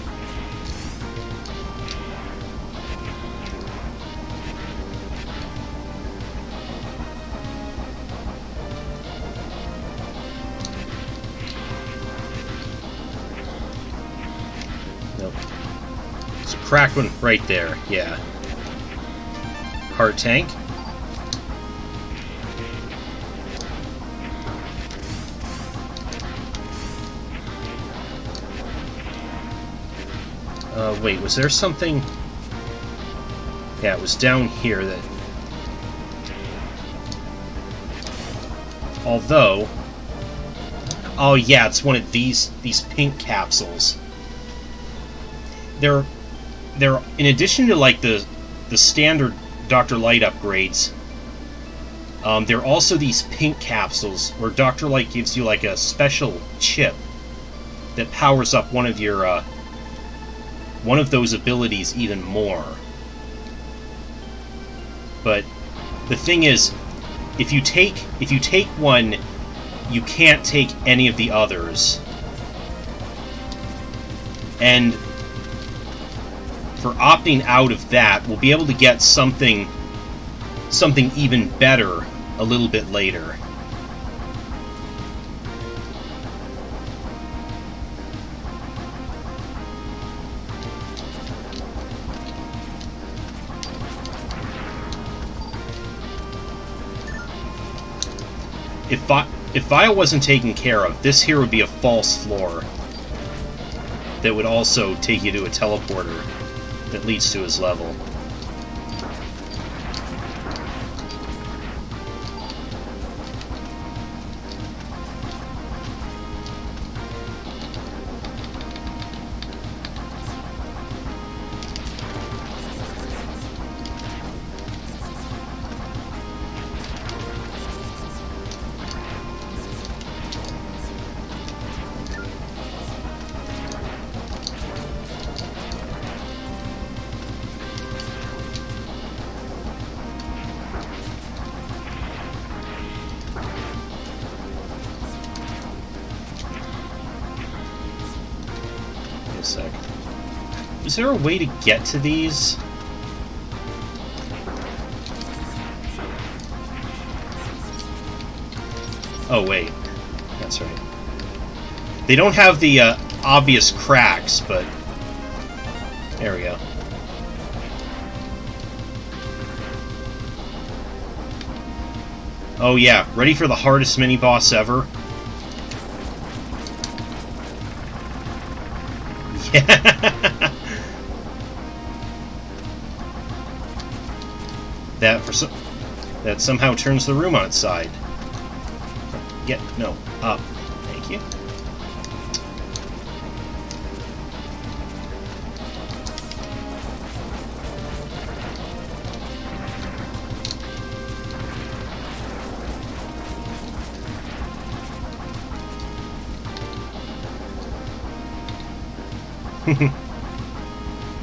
Cracked one right there, yeah. Hard tank. Wait, was there something? Yeah, it was down here that... Although... Oh yeah, it's one of these pink capsules. They're in addition to like the standard Dr. Light upgrades, there are also these pink capsules where Dr. Light gives you like a special chip that powers up one of your one of those abilities even more. But the thing is, if you take one, you can't take any of the others. And for opting out of that, we'll be able to get something even better a little bit later. If Vile wasn't taken care of, this here would be a false floor that would also take you to a teleporter that leads to his level. sec. Is there a way to get to these? Oh, wait. That's right. They don't have the obvious cracks, but... There we go. Oh yeah, ready for the hardest mini-boss ever? Yeah! That somehow turns the room on its side. No, up. Thank you.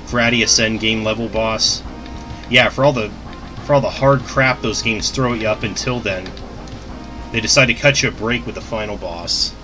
Gradius endgame level boss. Yeah, for all the hard crap those games throw at you up until then, they decide to cut you a break with the final boss.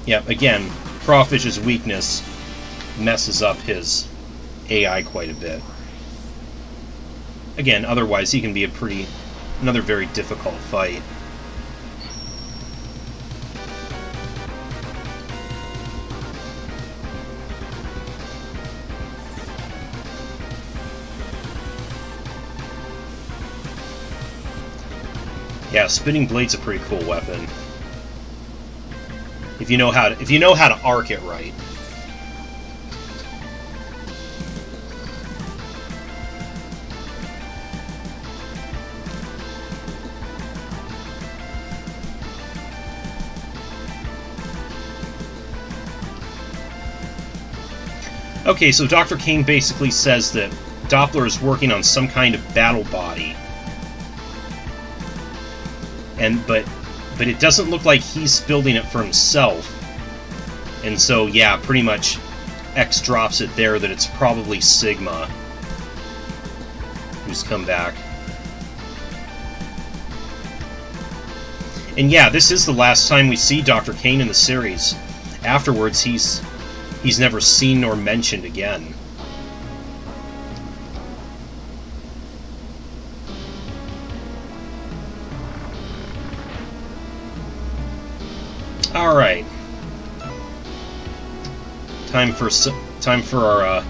Yep, again, Crawfish's weakness messes up his AI quite a bit. Again, otherwise he can be another very difficult fight. Yeah, spinning blade's a pretty cool weapon. If you know how to arc it right. Okay, so Dr. Kane basically says that Doppler is working on some kind of battle body. But it doesn't look like he's building it for himself. And so, yeah, pretty much X drops it there that it's probably Sigma who's come back. And yeah, this is the last time we see Dr. Kane in the series. Afterwards, he's never seen nor mentioned again. All right. Time for our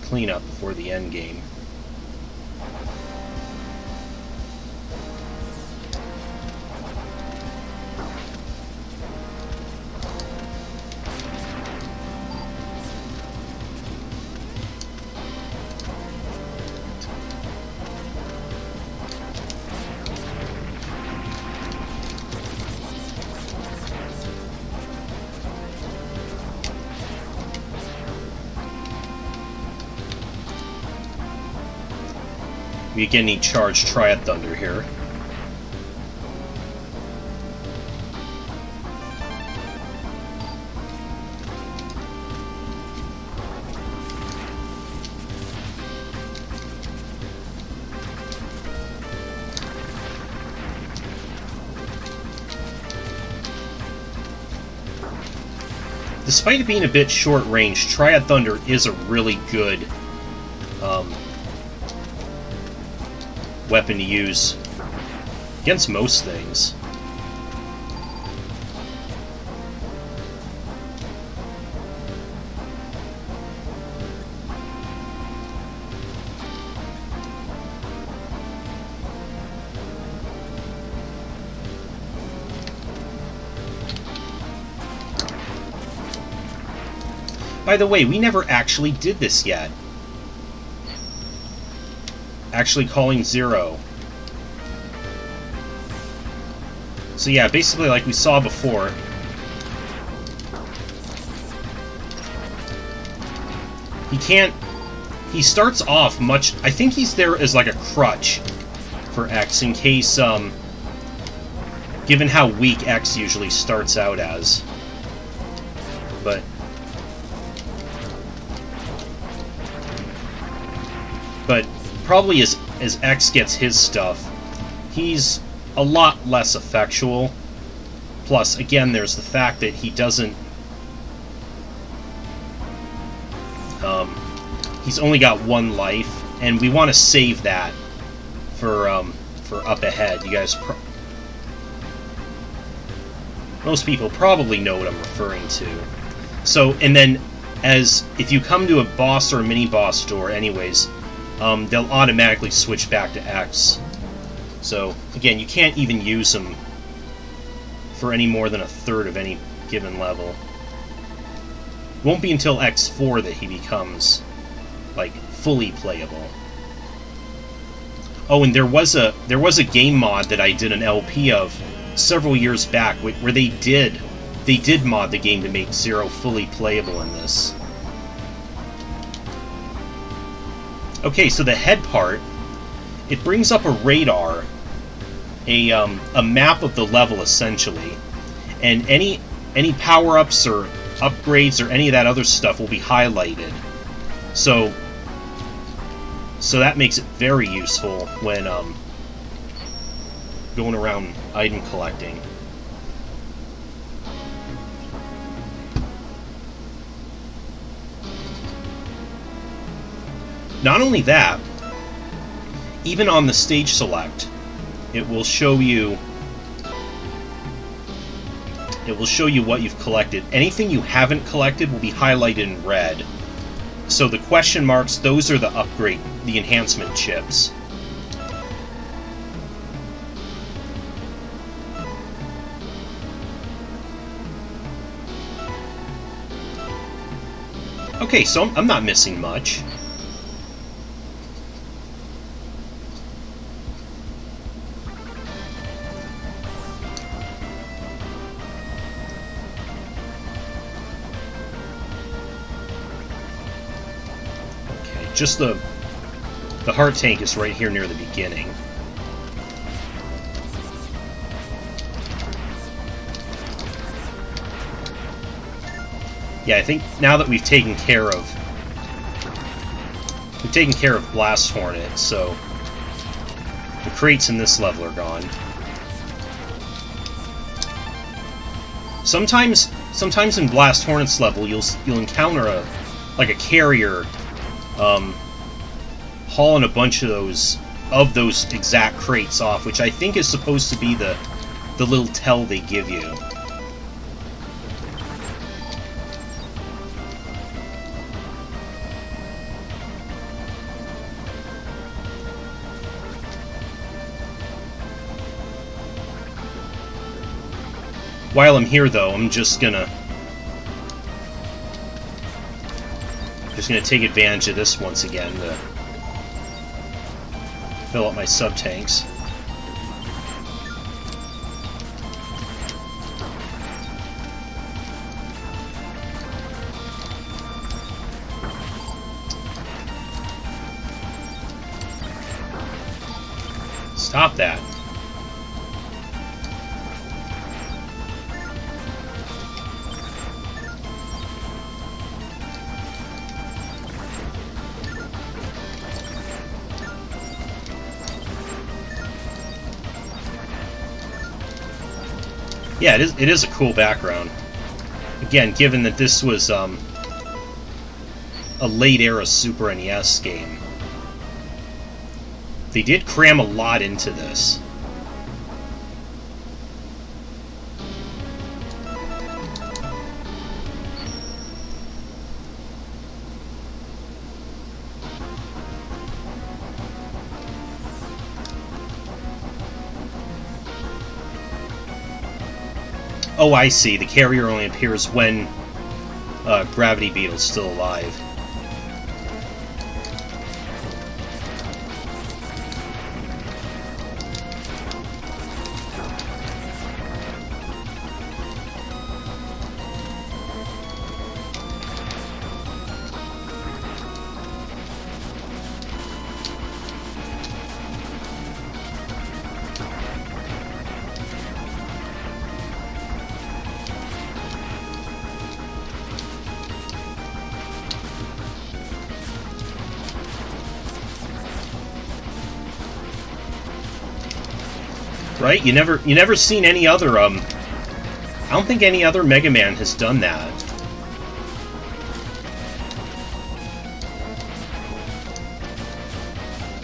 cleanup before the end game. We again need charged Triad Thunder here. Despite it being a bit short range, Triad Thunder is a really good weapon to use against most things. By the way, we never actually did this yet. Actually calling 0. So yeah, basically like we saw before, he starts off much... I think he's there as like a crutch for X in case, given how weak X usually starts out as. But probably as X gets his stuff, he's a lot less effectual. Plus, again, there's the fact that he doesn't... he's only got 1 life, and we want to save that for up ahead. You guys... most people probably know what I'm referring to. So, and then, if you come to a boss or a mini-boss door anyways, they'll automatically switch back to X. So, again, you can't even use them for any more than a third of any given level. It won't be until X4 that he becomes, like, fully playable. Oh, and there was a game mod that I did an LP of several years back where they did mod the game to make Zero fully playable in this. Okay, so the head part, it brings up a radar, a map of the level essentially, and any power-ups or upgrades or any of that other stuff will be highlighted. So that makes it very useful when going around item collecting. Not only that, even on the stage select, it will show you what you've collected. Anything you haven't collected will be highlighted in red. So the question marks, those are the enhancement chips. Okay, so I'm not missing much. Just the heart tank is right here near the beginning. Yeah, I think now that we've taken care of Blast Hornet, so the crates in this level are gone. Sometimes in Blast Hornet's level you'll encounter a carrier hauling a bunch of those exact crates off, which I think is supposed to be the little tell they give you. While I'm here, though, I'm just gonna take advantage of this once again to fill up my sub-tanks. Stop that. Yeah, it is a cool background. Again, given that this was a late-era Super NES game, they did cram a lot into this. Oh, I see. The carrier only appears when Gravity Beetle's still alive. Right? You never seen any other, I don't think any other Mega Man has done that.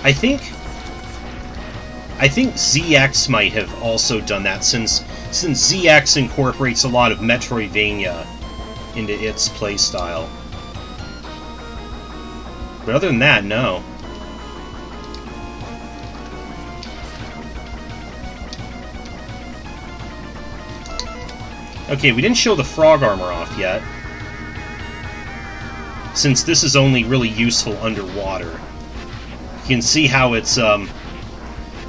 I think ZX might have also done that, since ZX incorporates a lot of Metroidvania into its playstyle. But other than that, no. Okay, we didn't show the frog armor off yet, since this is only really useful underwater. You can see how it's you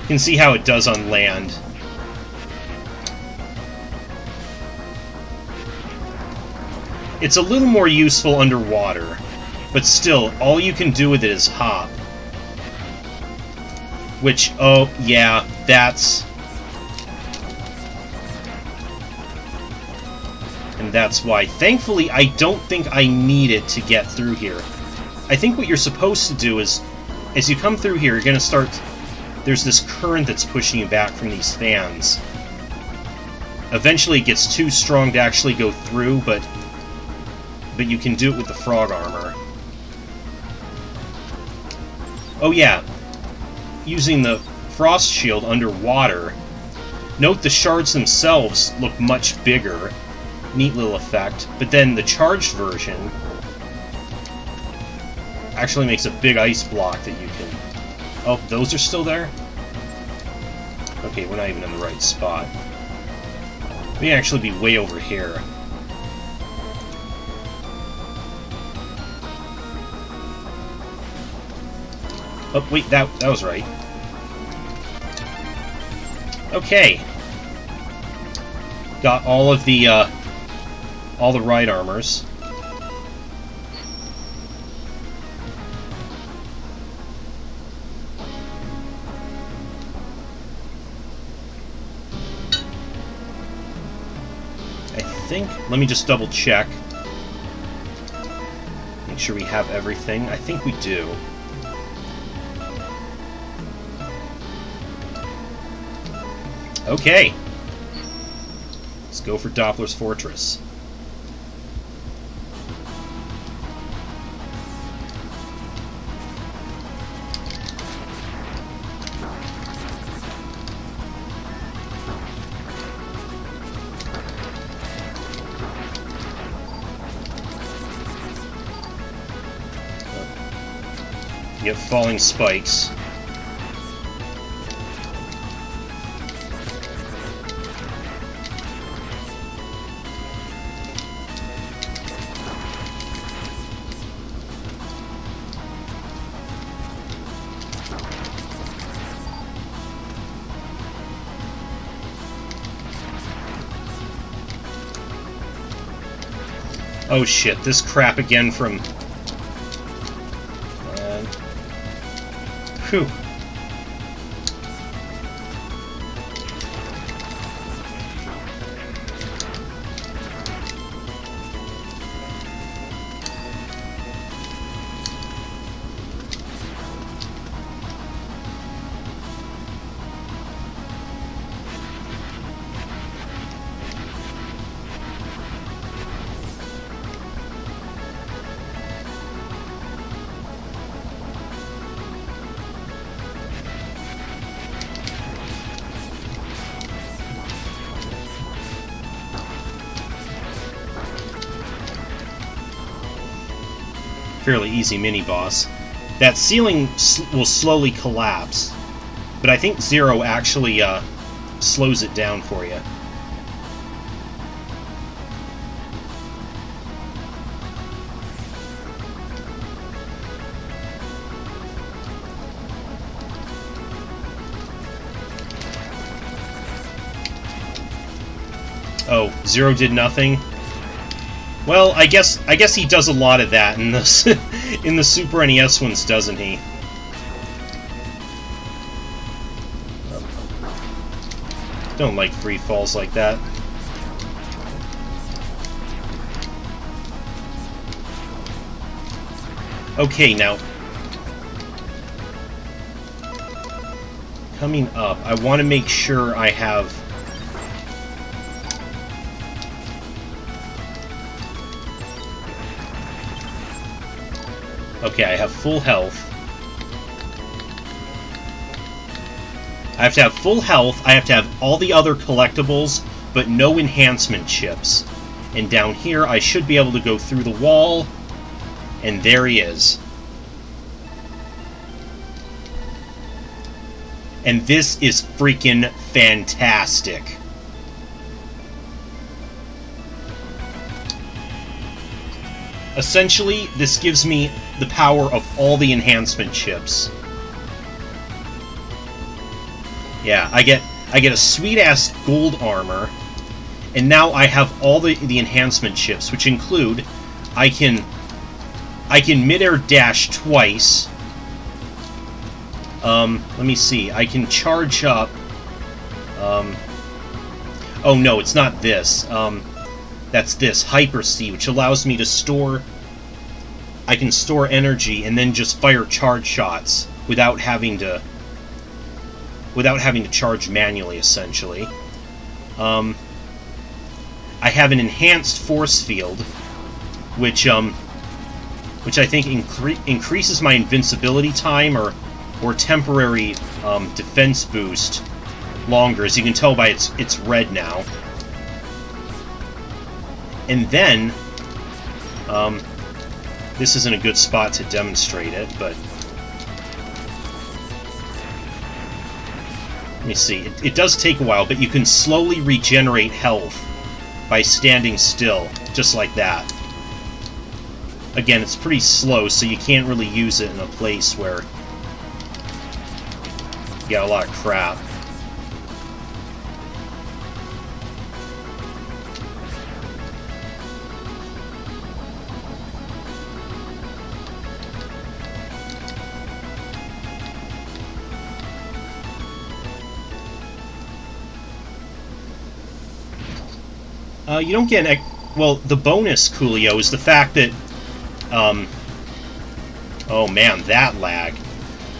can see how it does on land. It's a little more useful underwater, but still, all you can do with it is hop. Which, oh yeah, that's... And that's why. Thankfully, I don't think I need it to get through here. I think what you're supposed to do is, as you come through here, you're going to start... There's this current that's pushing you back from these fans. Eventually it gets too strong to actually go through, but you can do it with the frog armor. Oh yeah, using the frost shield underwater. Note the shards themselves look much bigger. Neat little effect. But then the charged version actually makes a big ice block that you can... Oh, those are still there? Okay, we're not even in the right spot. We may actually be way over here. Oh, wait, that was right. Okay. Got all the ride armors. Let me just double check. Make sure we have everything. I think we do. Okay. Let's go for Doppler's Fortress. You get falling spikes. Oh shit, this crap again from... Whew. Fairly easy mini-boss. That ceiling will slowly collapse, but I think Zero actually slows it down for you. Oh, Zero did nothing? Well, I guess he does a lot of that in the, in the Super NES ones, doesn't he? Don't like free falls like that. Okay, now... coming up, I want to make sure I have... okay, I have full health. I have to have full health, I have to have all the other collectibles, but no enhancement chips. And down here, I should be able to go through the wall, and there he is. And this is freaking fantastic. Essentially, this gives me the power of all the enhancement chips. Yeah, I get a sweet-ass gold armor, and now I have all the enhancement chips, which include I can mid-air dash twice. Let me see. I can charge up. Oh no, it's not this. That's this Hyper C, which allows me to store. I can store energy and then just fire charge shots without having to charge manually, essentially. I have an enhanced force field, which I think increases my invincibility time or temporary defense boost longer. As you can tell by it's red now. And then, this isn't a good spot to demonstrate it, but let me see. It does take a while, but you can slowly regenerate health by standing still, just like that. Again, it's pretty slow, so you can't really use it in a place where you got a lot of crap. You don't get an... well, the bonus, Coolio, is the fact that... oh man, that lag.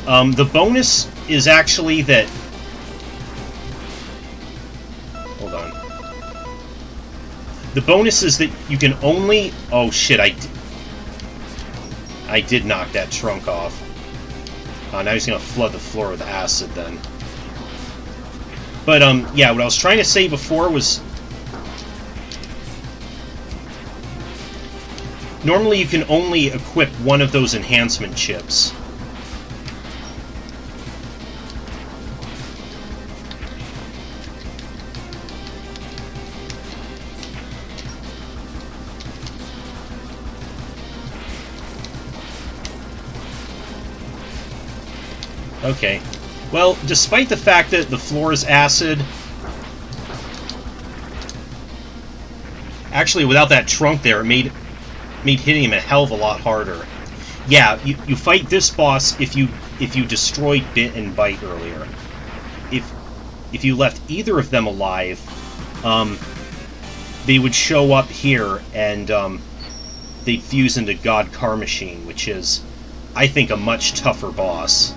The bonus is actually that... hold on. The bonus is that you can only... oh shit, I did knock that trunk off. Now he's gonna flood the floor with acid then. But, yeah, what I was trying to say before was... normally you can only equip one of those enhancement chips. Okay. Well, despite the fact that the floor is acid... actually, without that trunk there, it made hitting him a hell of a lot harder. Yeah, you fight this boss if you destroyed Bit and Bite earlier. If you left either of them alive, they would show up here and they'd fuse into God Car Machine, which is, I think, a much tougher boss.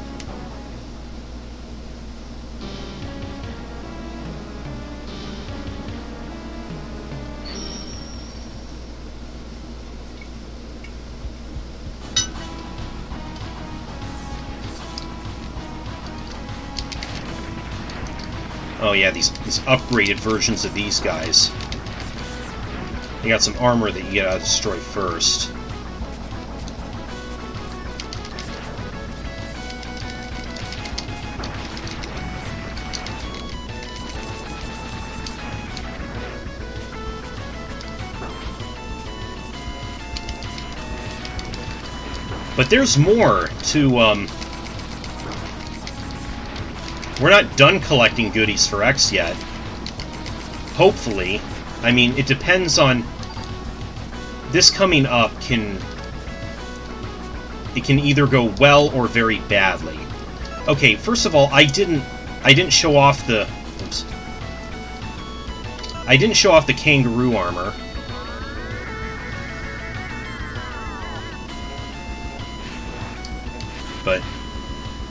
Oh yeah, these upgraded versions of these guys. They got some armor that you gotta destroy first. But there's more to, we're not done collecting goodies for X yet. Hopefully. I mean, it depends on... This coming up can... It can either go well or very badly. Okay, first of all, I didn't show off the... Oops. I didn't show off the kangaroo armor.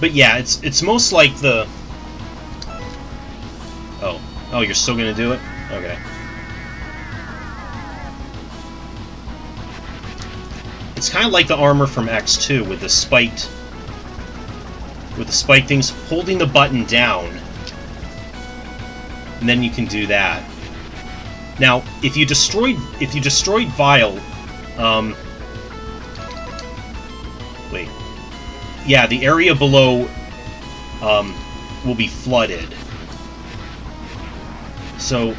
But yeah, it's most like the... Oh, you're still gonna do it? Okay. It's kind of like the armor from X2 with the spiked things, holding the button down, and then you can do that. Now, if you destroyed Vile, wait. Yeah, the area below will be flooded. So,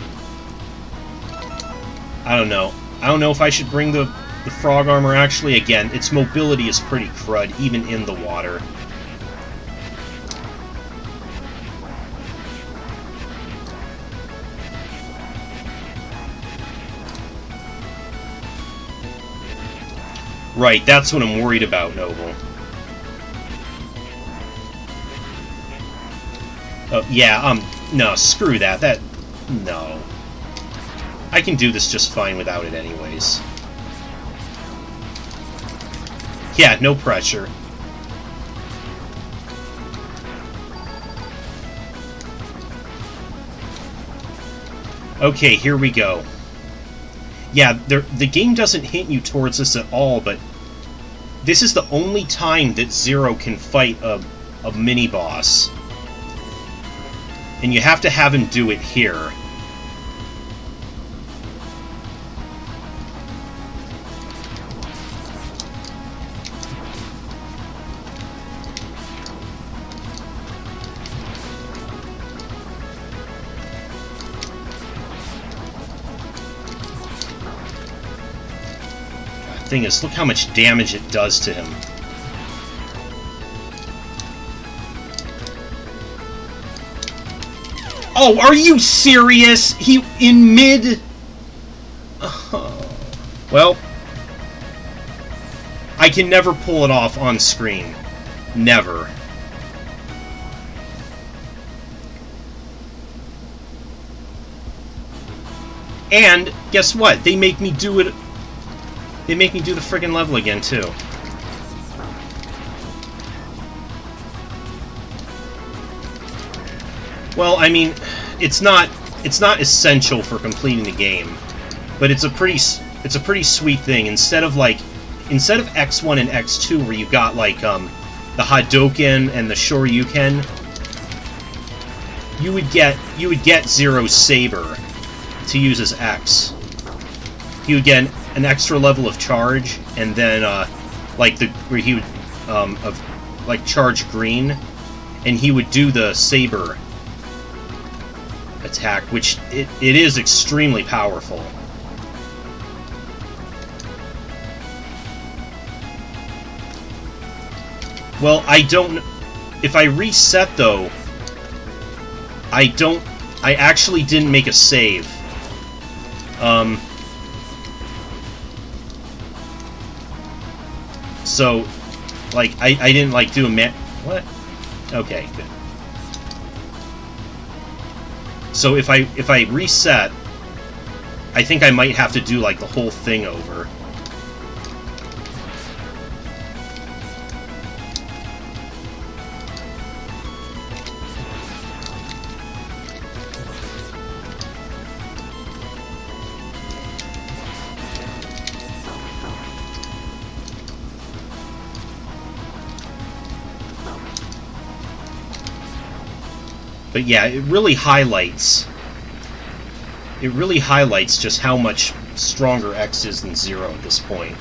I don't know. I don't know if I should bring the frog armor. Actually, again, its mobility is pretty crud, even in the water. Right, that's what I'm worried about, Noble. Yeah, no, screw that. No. I can do this just fine without it anyways. Yeah, no pressure. Okay, here we go. Yeah, the game doesn't hint you towards this at all, but this is the only time that Zero can fight a mini-boss. And you have to have him do it here. Thing is, look how much damage it does to him. Oh, are you serious? He in mid? Well, I can never pull it off on screen. Never. And guess what? They make me do it. They make me do the friggin' level again, too. Well, I mean, it's not essential for completing the game, but it's a pretty sweet thing. Instead of X1 and X2 where you got like the Hadouken and the Shoryuken, you would get Zero's saber to use as X. He would get an extra level of charge, and then where he would charge green, and he would do the saber attack, which it is extremely powerful. Well, I don't... If I reset, though, I actually didn't make a save. So, I didn't, do a what? Okay, good. So if I reset, I think I might have to do, the whole thing over. But yeah, it really highlights just how much stronger X is than Zero at this point.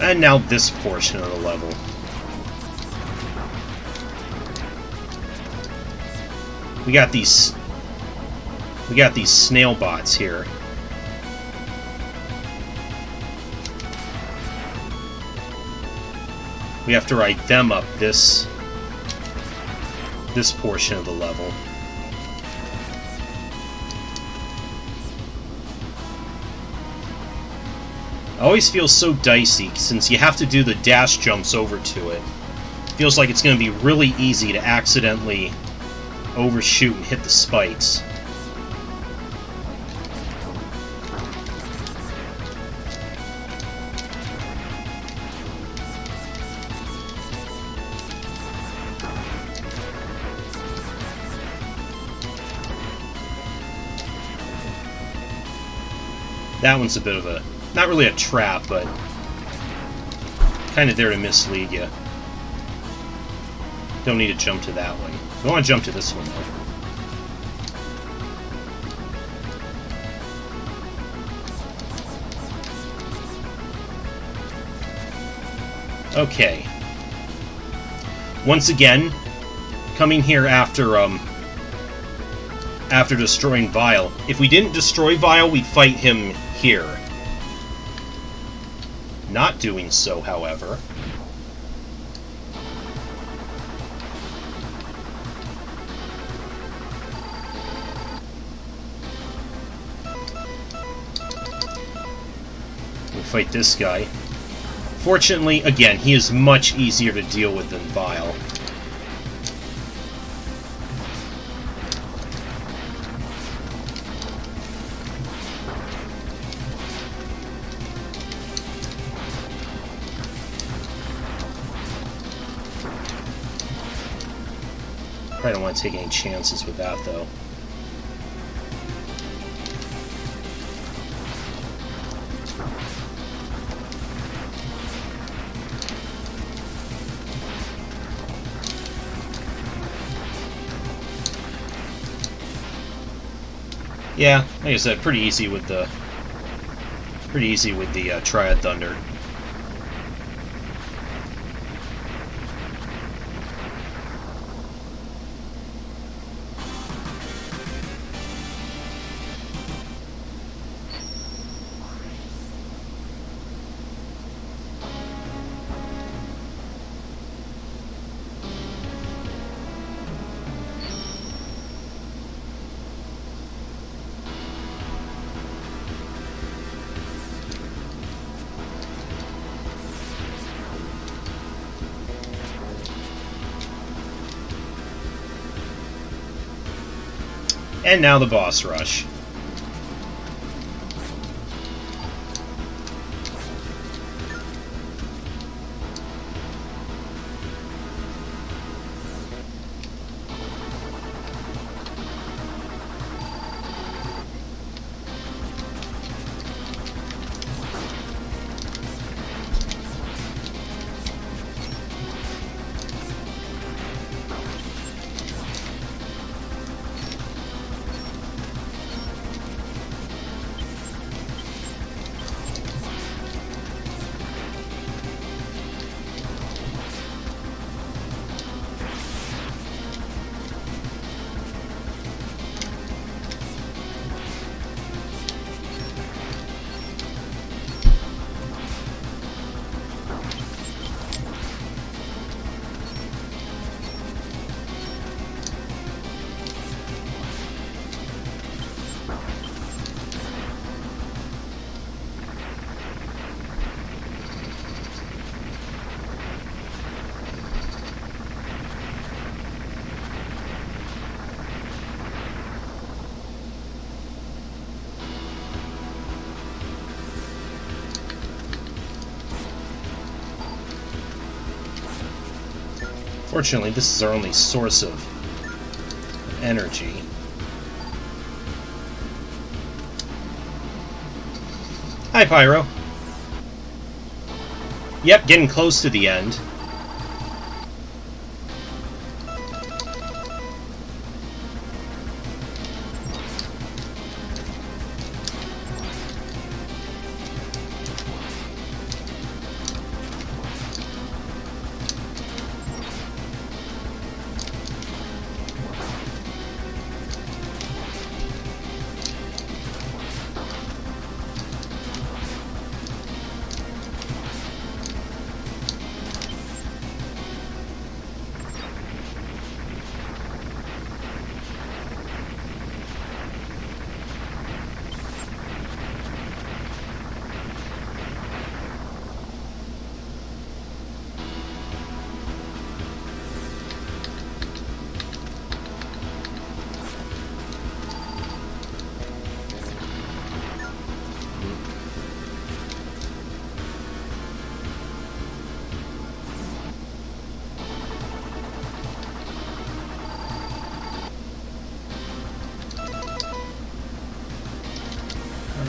And now this portion of the level. We got these snail bots here. We have to ride them up this portion of the level. It always feels so dicey since you have to do the dash jumps over to it. Feels like it's going to be really easy to accidentally overshoot and hit the spikes. That one's a bit of a, not really a trap, but kind of there to mislead you. Don't need to jump to that one. I want to jump to this one, though. Okay. Once again, coming here after destroying Vile. If we didn't destroy Vile, we'd fight him here. Not doing so, however. We'll fight this guy. Fortunately, again, he is much easier to deal with than Vile. Probably don't want to take any chances with that, though. Yeah, like I said, pretty easy with the Triad Thunder. And now the boss rush. Fortunately, this is our only source of energy. Hi, Pyro. Yep, getting close to the end.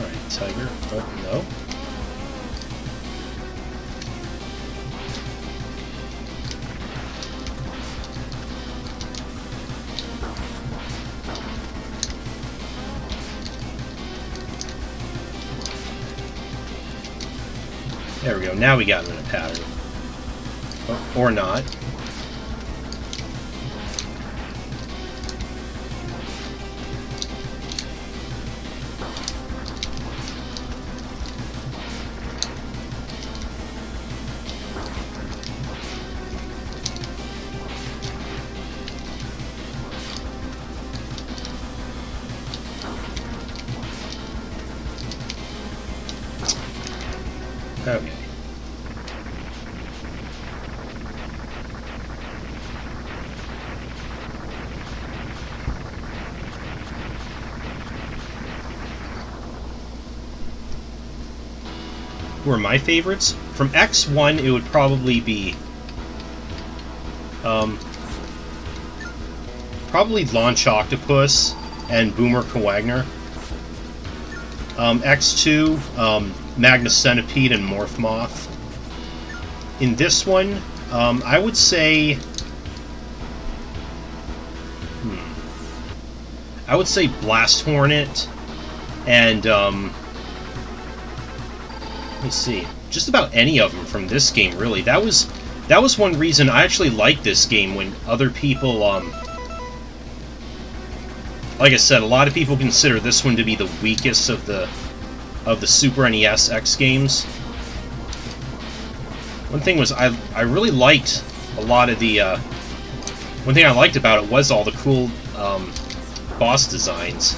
Alright, Tiger. Oh, no. There we go, now we got him in a pattern. Oh, or not. Okay. Who are my favorites? From X1, it would probably be probably Launch Octopus and Boomer Kawagner. X2, Magnus Centipede and Morph Moth. In this one, I would say... I would say Blast Hornet and... let me see. Just about any of them from this game, really. That was one reason I actually liked this game when other people... like I said, a lot of people consider this one to be the weakest of the Super NES X games. One thing was I really liked a lot of the one thing I liked about it was all the cool boss designs.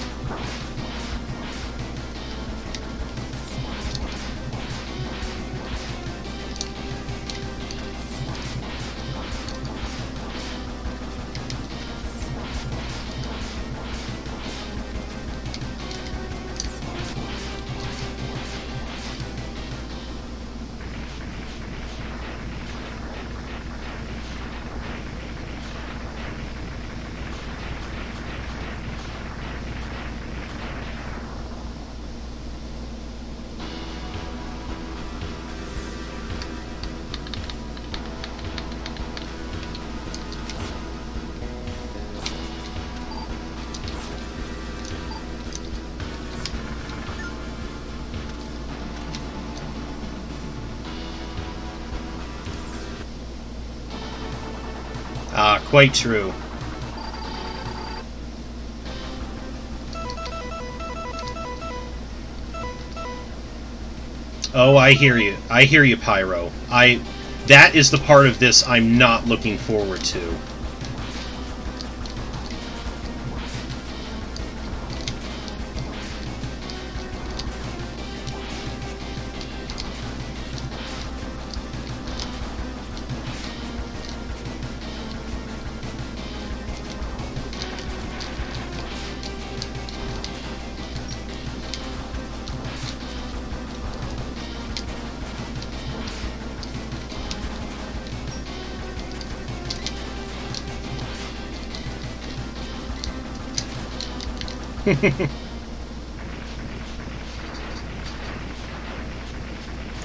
Quite true. Oh, I hear you. I hear you, Pyro. That is the part of this I'm not looking forward to.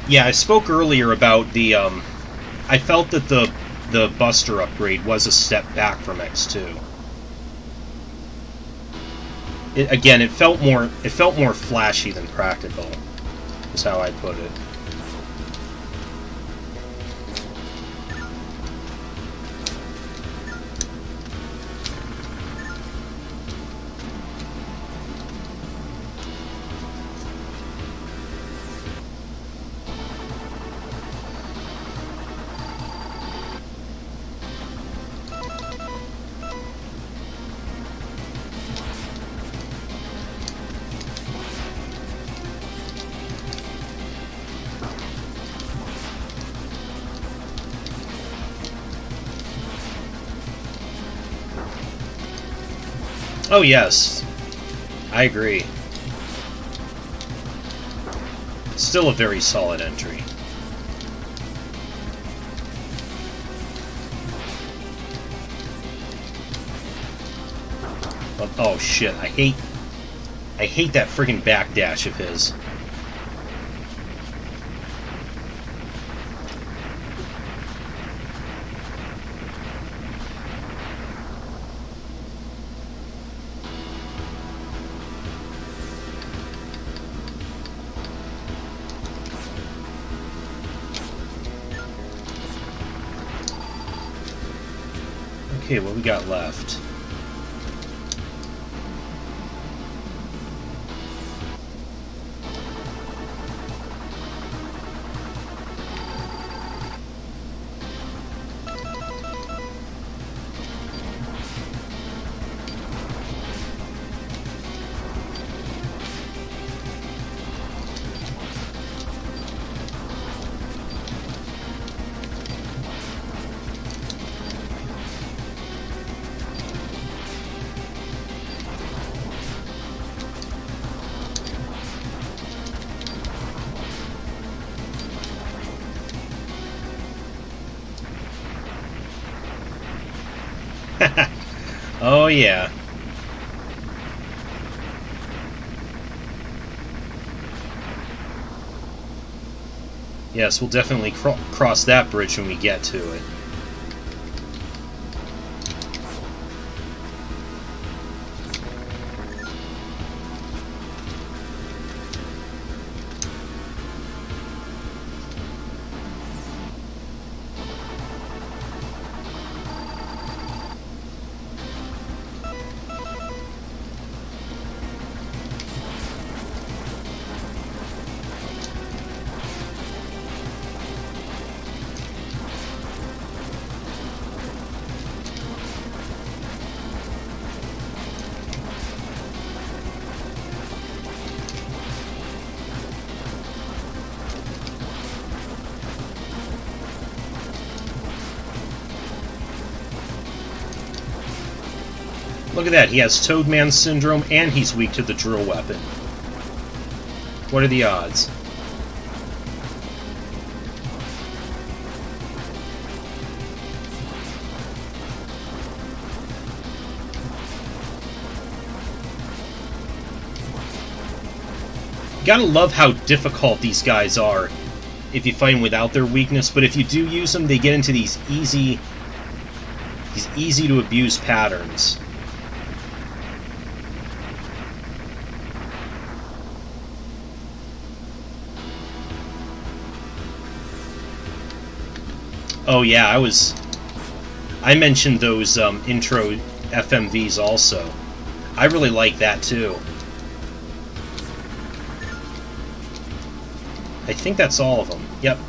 Yeah, I spoke earlier about the, I felt that the Buster upgrade was a step back from X2. Again, it felt more flashy than practical, is how I put it. Oh yes, I agree. Still a very solid entry. Oh shit, I hate... I hate that friggin' backdash of his. Okay, what we got left? Oh, yeah. Yes, we'll definitely cross that bridge when we get to it. Look at that, he has Toadman Syndrome and he's weak to the drill weapon. What are the odds? You gotta love how difficult these guys are if you fight them without their weakness, but if you do use them, they get into these easy to abuse patterns. Oh yeah, I mentioned those intro FMVs also. I really like that too. I think that's all of them. Yep.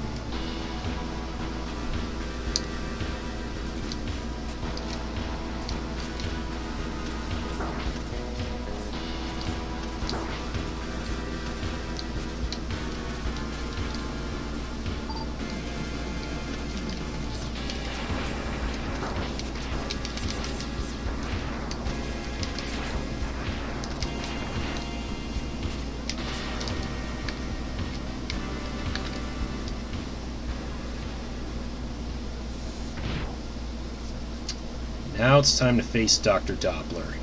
Now it's time to face Dr. Doppler.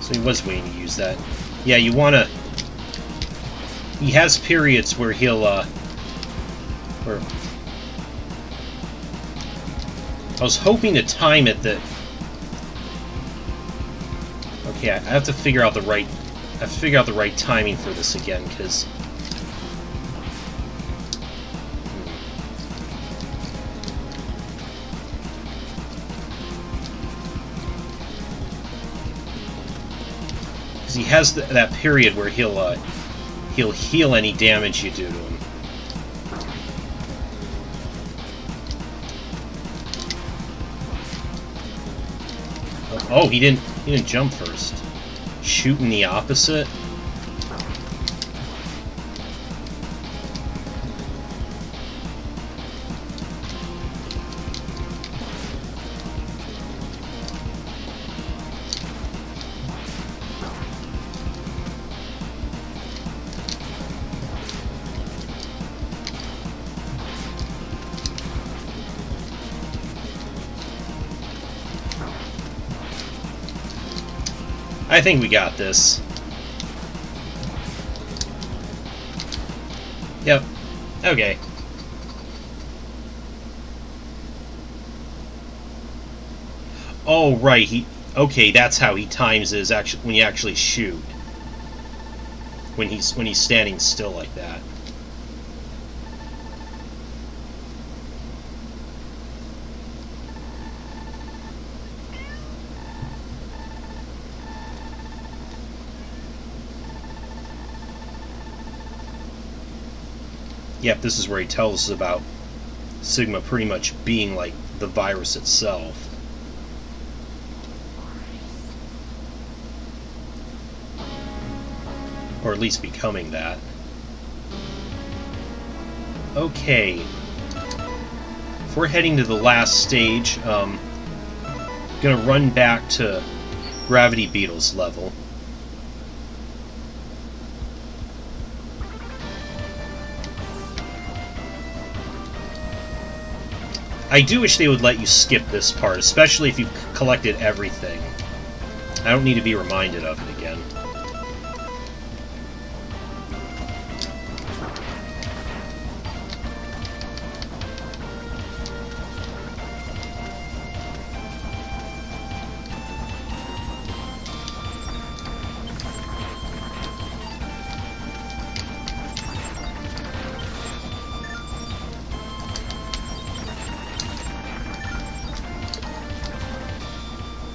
So he was waiting to use that. Yeah, you wanna... He has periods where he'll, where... I was hoping to time it that... Okay, I have to figure out the right... I have to figure out the right timing for this again, because... He has that period where he'll heal any damage you do to him. Oh, he didn't jump first. Shooting the opposite? I think we got this. Yep. Okay. Oh, right. Okay, that's how he times his actually when you actually shoot. When he's standing still like that. Yep, this is where he tells us about Sigma pretty much being like the virus itself. Or at least becoming that. Okay. If we're heading to the last stage, gonna run back to Gravity Beetle's level. I do wish they would let you skip this part, especially if you've collected everything. I don't need to be reminded of it again.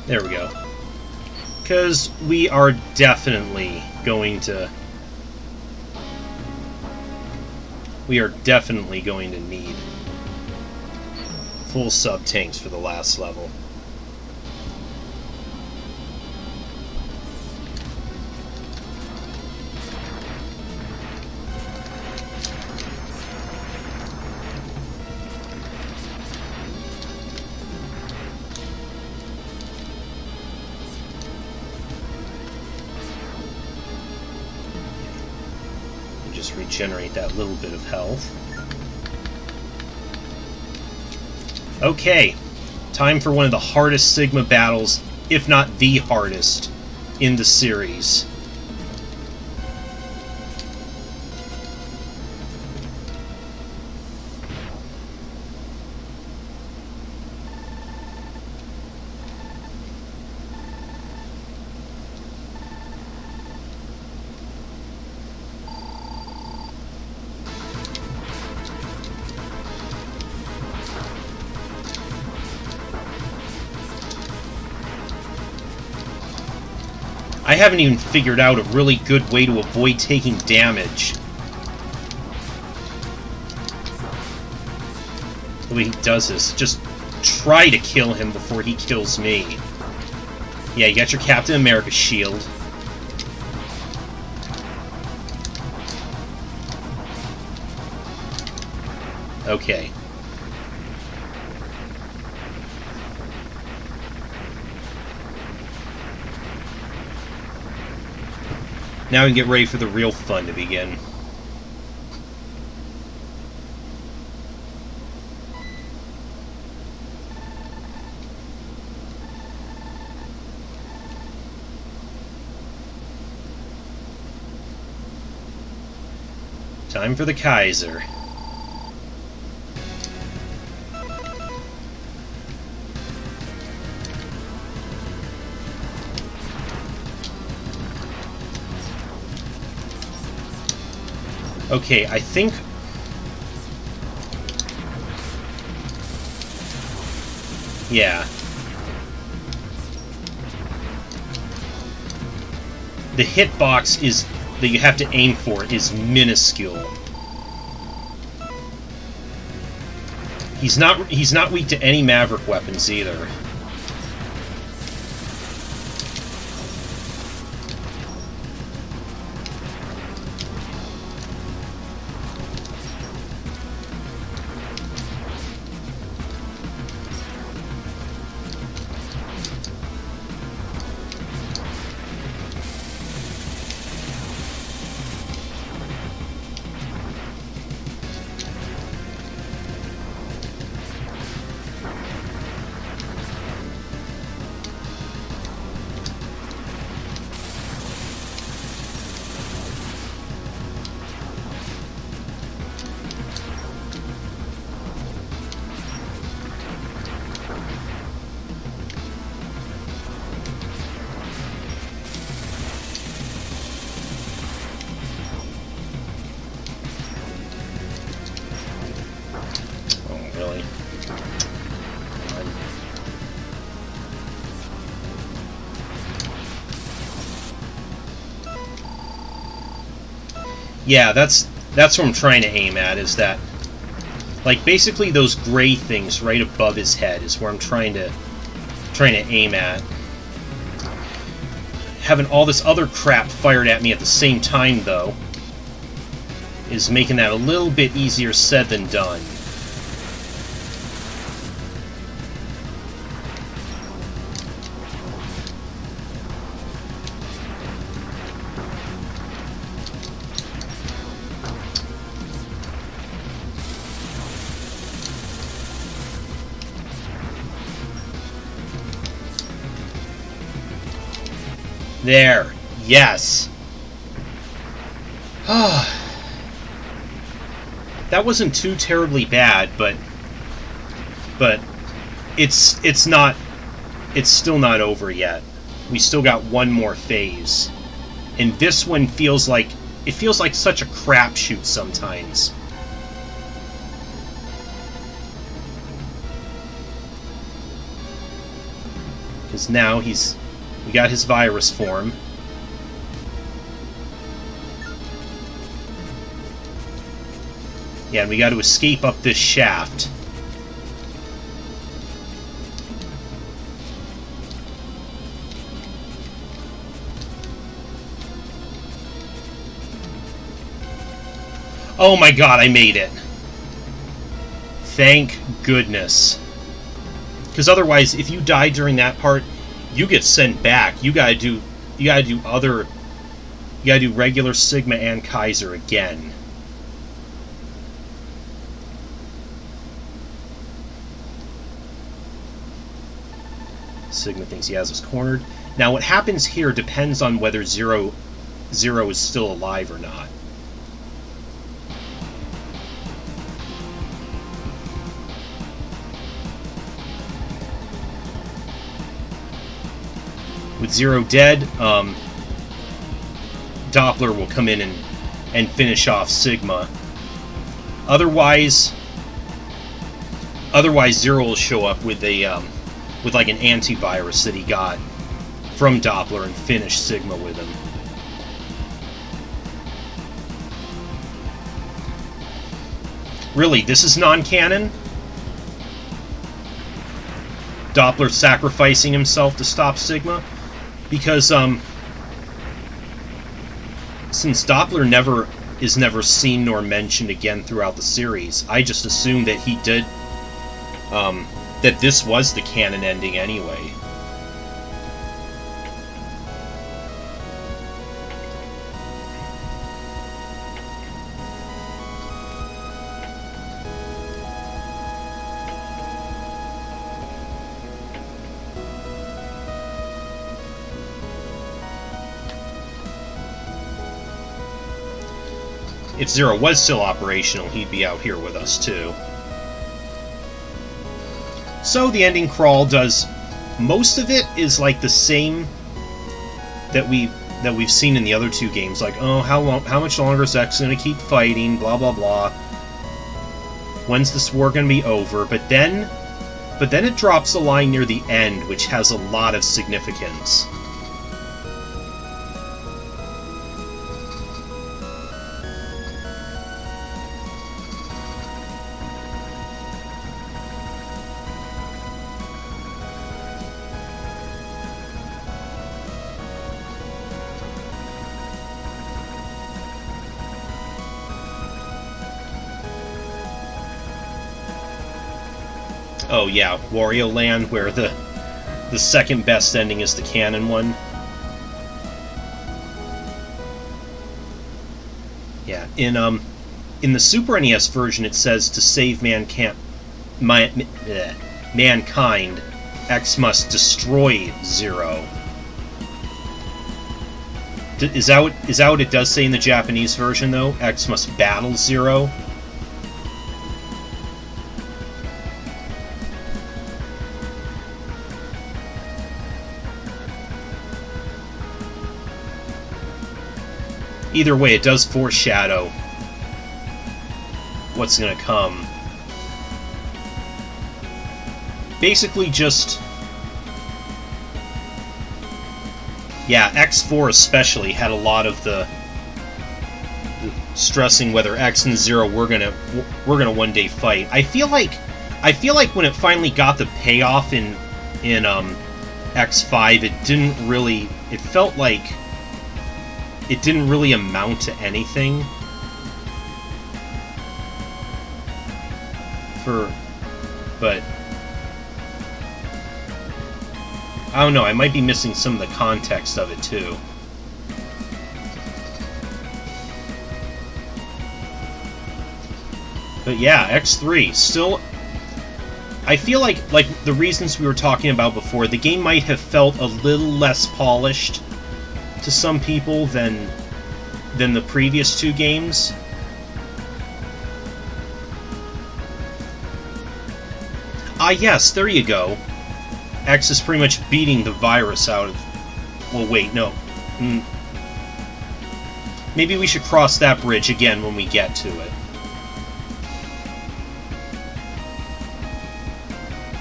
There we go. Because we are definitely going to... We are definitely going to need full sub-tanks for the last level. Just regenerate that little bit of health. Okay, time for one of the hardest Sigma battles, if not the hardest, in the series. I haven't even figured out a really good way to avoid taking damage. The way he does this, just try to kill him before he kills me. Yeah, you got your Captain America shield. Okay. Now we can get ready for the real fun to begin. Time for the Kaiser. Okay, I think... Yeah. The hitbox is that you have to aim for is minuscule. He's not weak to any Maverick weapons either. Yeah, that's what I'm trying to aim at, is that, like, basically those gray things right above his head is where I'm trying to aim at. Having all this other crap fired at me at the same time, though, is making that a little bit easier said than done. There. Yes. That wasn't too terribly bad, but it's still not over yet. We still got one more phase. And this one feels like such a crapshoot sometimes. Because now we got his virus form. Yeah, and we got to escape up this shaft. Oh my god, I made it. Thank goodness. Because otherwise, if you die during that part, you get sent back. You gotta do regular Sigma and Kaiser again. Sigma thinks he has us cornered. Now what happens here depends on whether Zero is still alive or not. With Zero dead, Doppler will come in and finish off Sigma. Otherwise Zero will show up with like an antivirus that he got from Doppler and finish Sigma with him. Really, this is non-canon? Doppler sacrificing himself to stop Sigma? Because, since Doppler is never seen nor mentioned again throughout the series, I just assumed that he did, that this was the canon ending anyway. If Zero was still operational, he'd be out here with us, too. So the ending crawl does... Most of it is like the same that we've seen in the other two games. Like, oh, how much longer is X going to keep fighting, blah, blah, blah. When's this war going to be over? But then it drops a line near the end, which has a lot of significance. Oh yeah, Wario Land, where the second best ending is the canon one. Yeah, in the Super NES version, it says to save mankind, X must destroy Zero. Is that what it does say in the Japanese version, though? X must battle Zero? Either way, it does foreshadow what's going to come. Basically just... Yeah, X4 especially had a lot of the stressing whether X and Zero we're gonna one day fight. I feel like when it finally got the payoff in X5, it didn't really. It felt like it didn't really amount to anything. But I don't know. I might be missing some of the context of it too. But yeah, X3 still. I feel like the reasons we were talking about before, the game might have felt a little less polished to some people than the previous two games. Ah, yes, there you go. X is pretty much beating the virus out of... Well, wait, no. Maybe we should cross that bridge again when we get to it.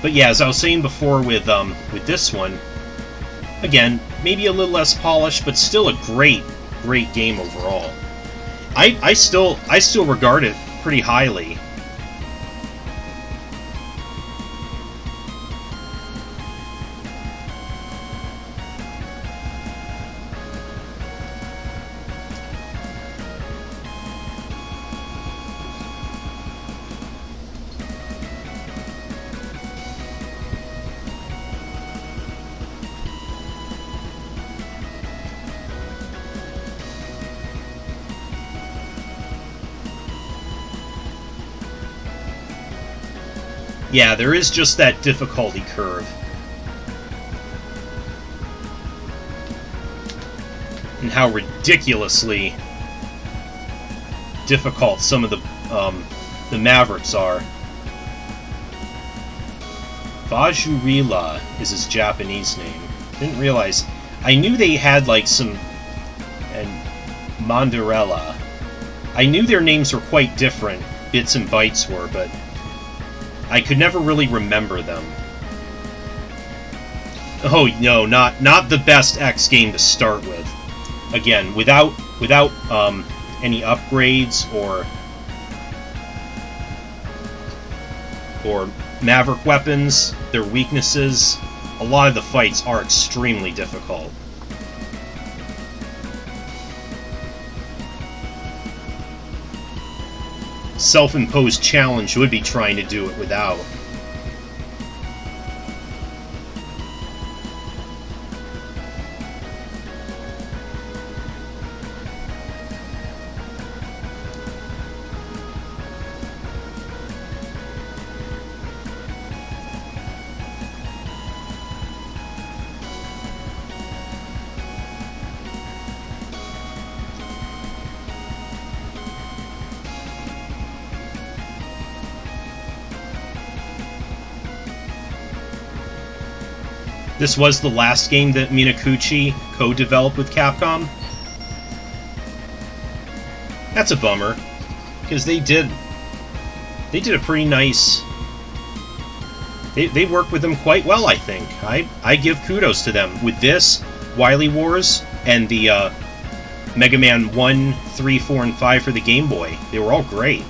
But yeah, as I was saying before with this one, again, maybe a little less polished, but still a great game overall. I still regard it pretty highly. Yeah, there is just that difficulty curve. And how ridiculously difficult some of the Mavericks are. Vajurila is his Japanese name. Didn't realize. I knew they had like some... and Mandarella. I knew their names were quite different, Bits and Bytes were, but I could never really remember them. Oh no, not the best X game to start with. Again, without any upgrades or Maverick weapons, their weaknesses, a lot of the fights are extremely difficult. Self-imposed challenge would be trying to do it without. This was the last game that Minakuchi co-developed with Capcom. That's a bummer, because they did a pretty nice... They worked with them quite well, I think. I give kudos to them. With this, Wily Wars, and the Mega Man 1, 3, 4, and 5 for the Game Boy, they were all great.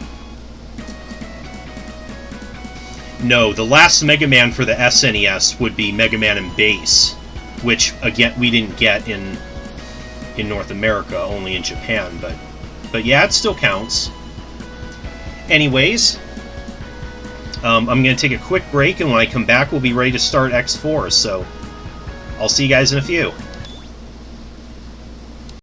No, the last Mega Man for the SNES would be Mega Man and Bass, which, again, we didn't get in North America, only in Japan, but yeah, it still counts. Anyways, I'm going to take a quick break, and when I come back, we'll be ready to start X4, so I'll see you guys in a few.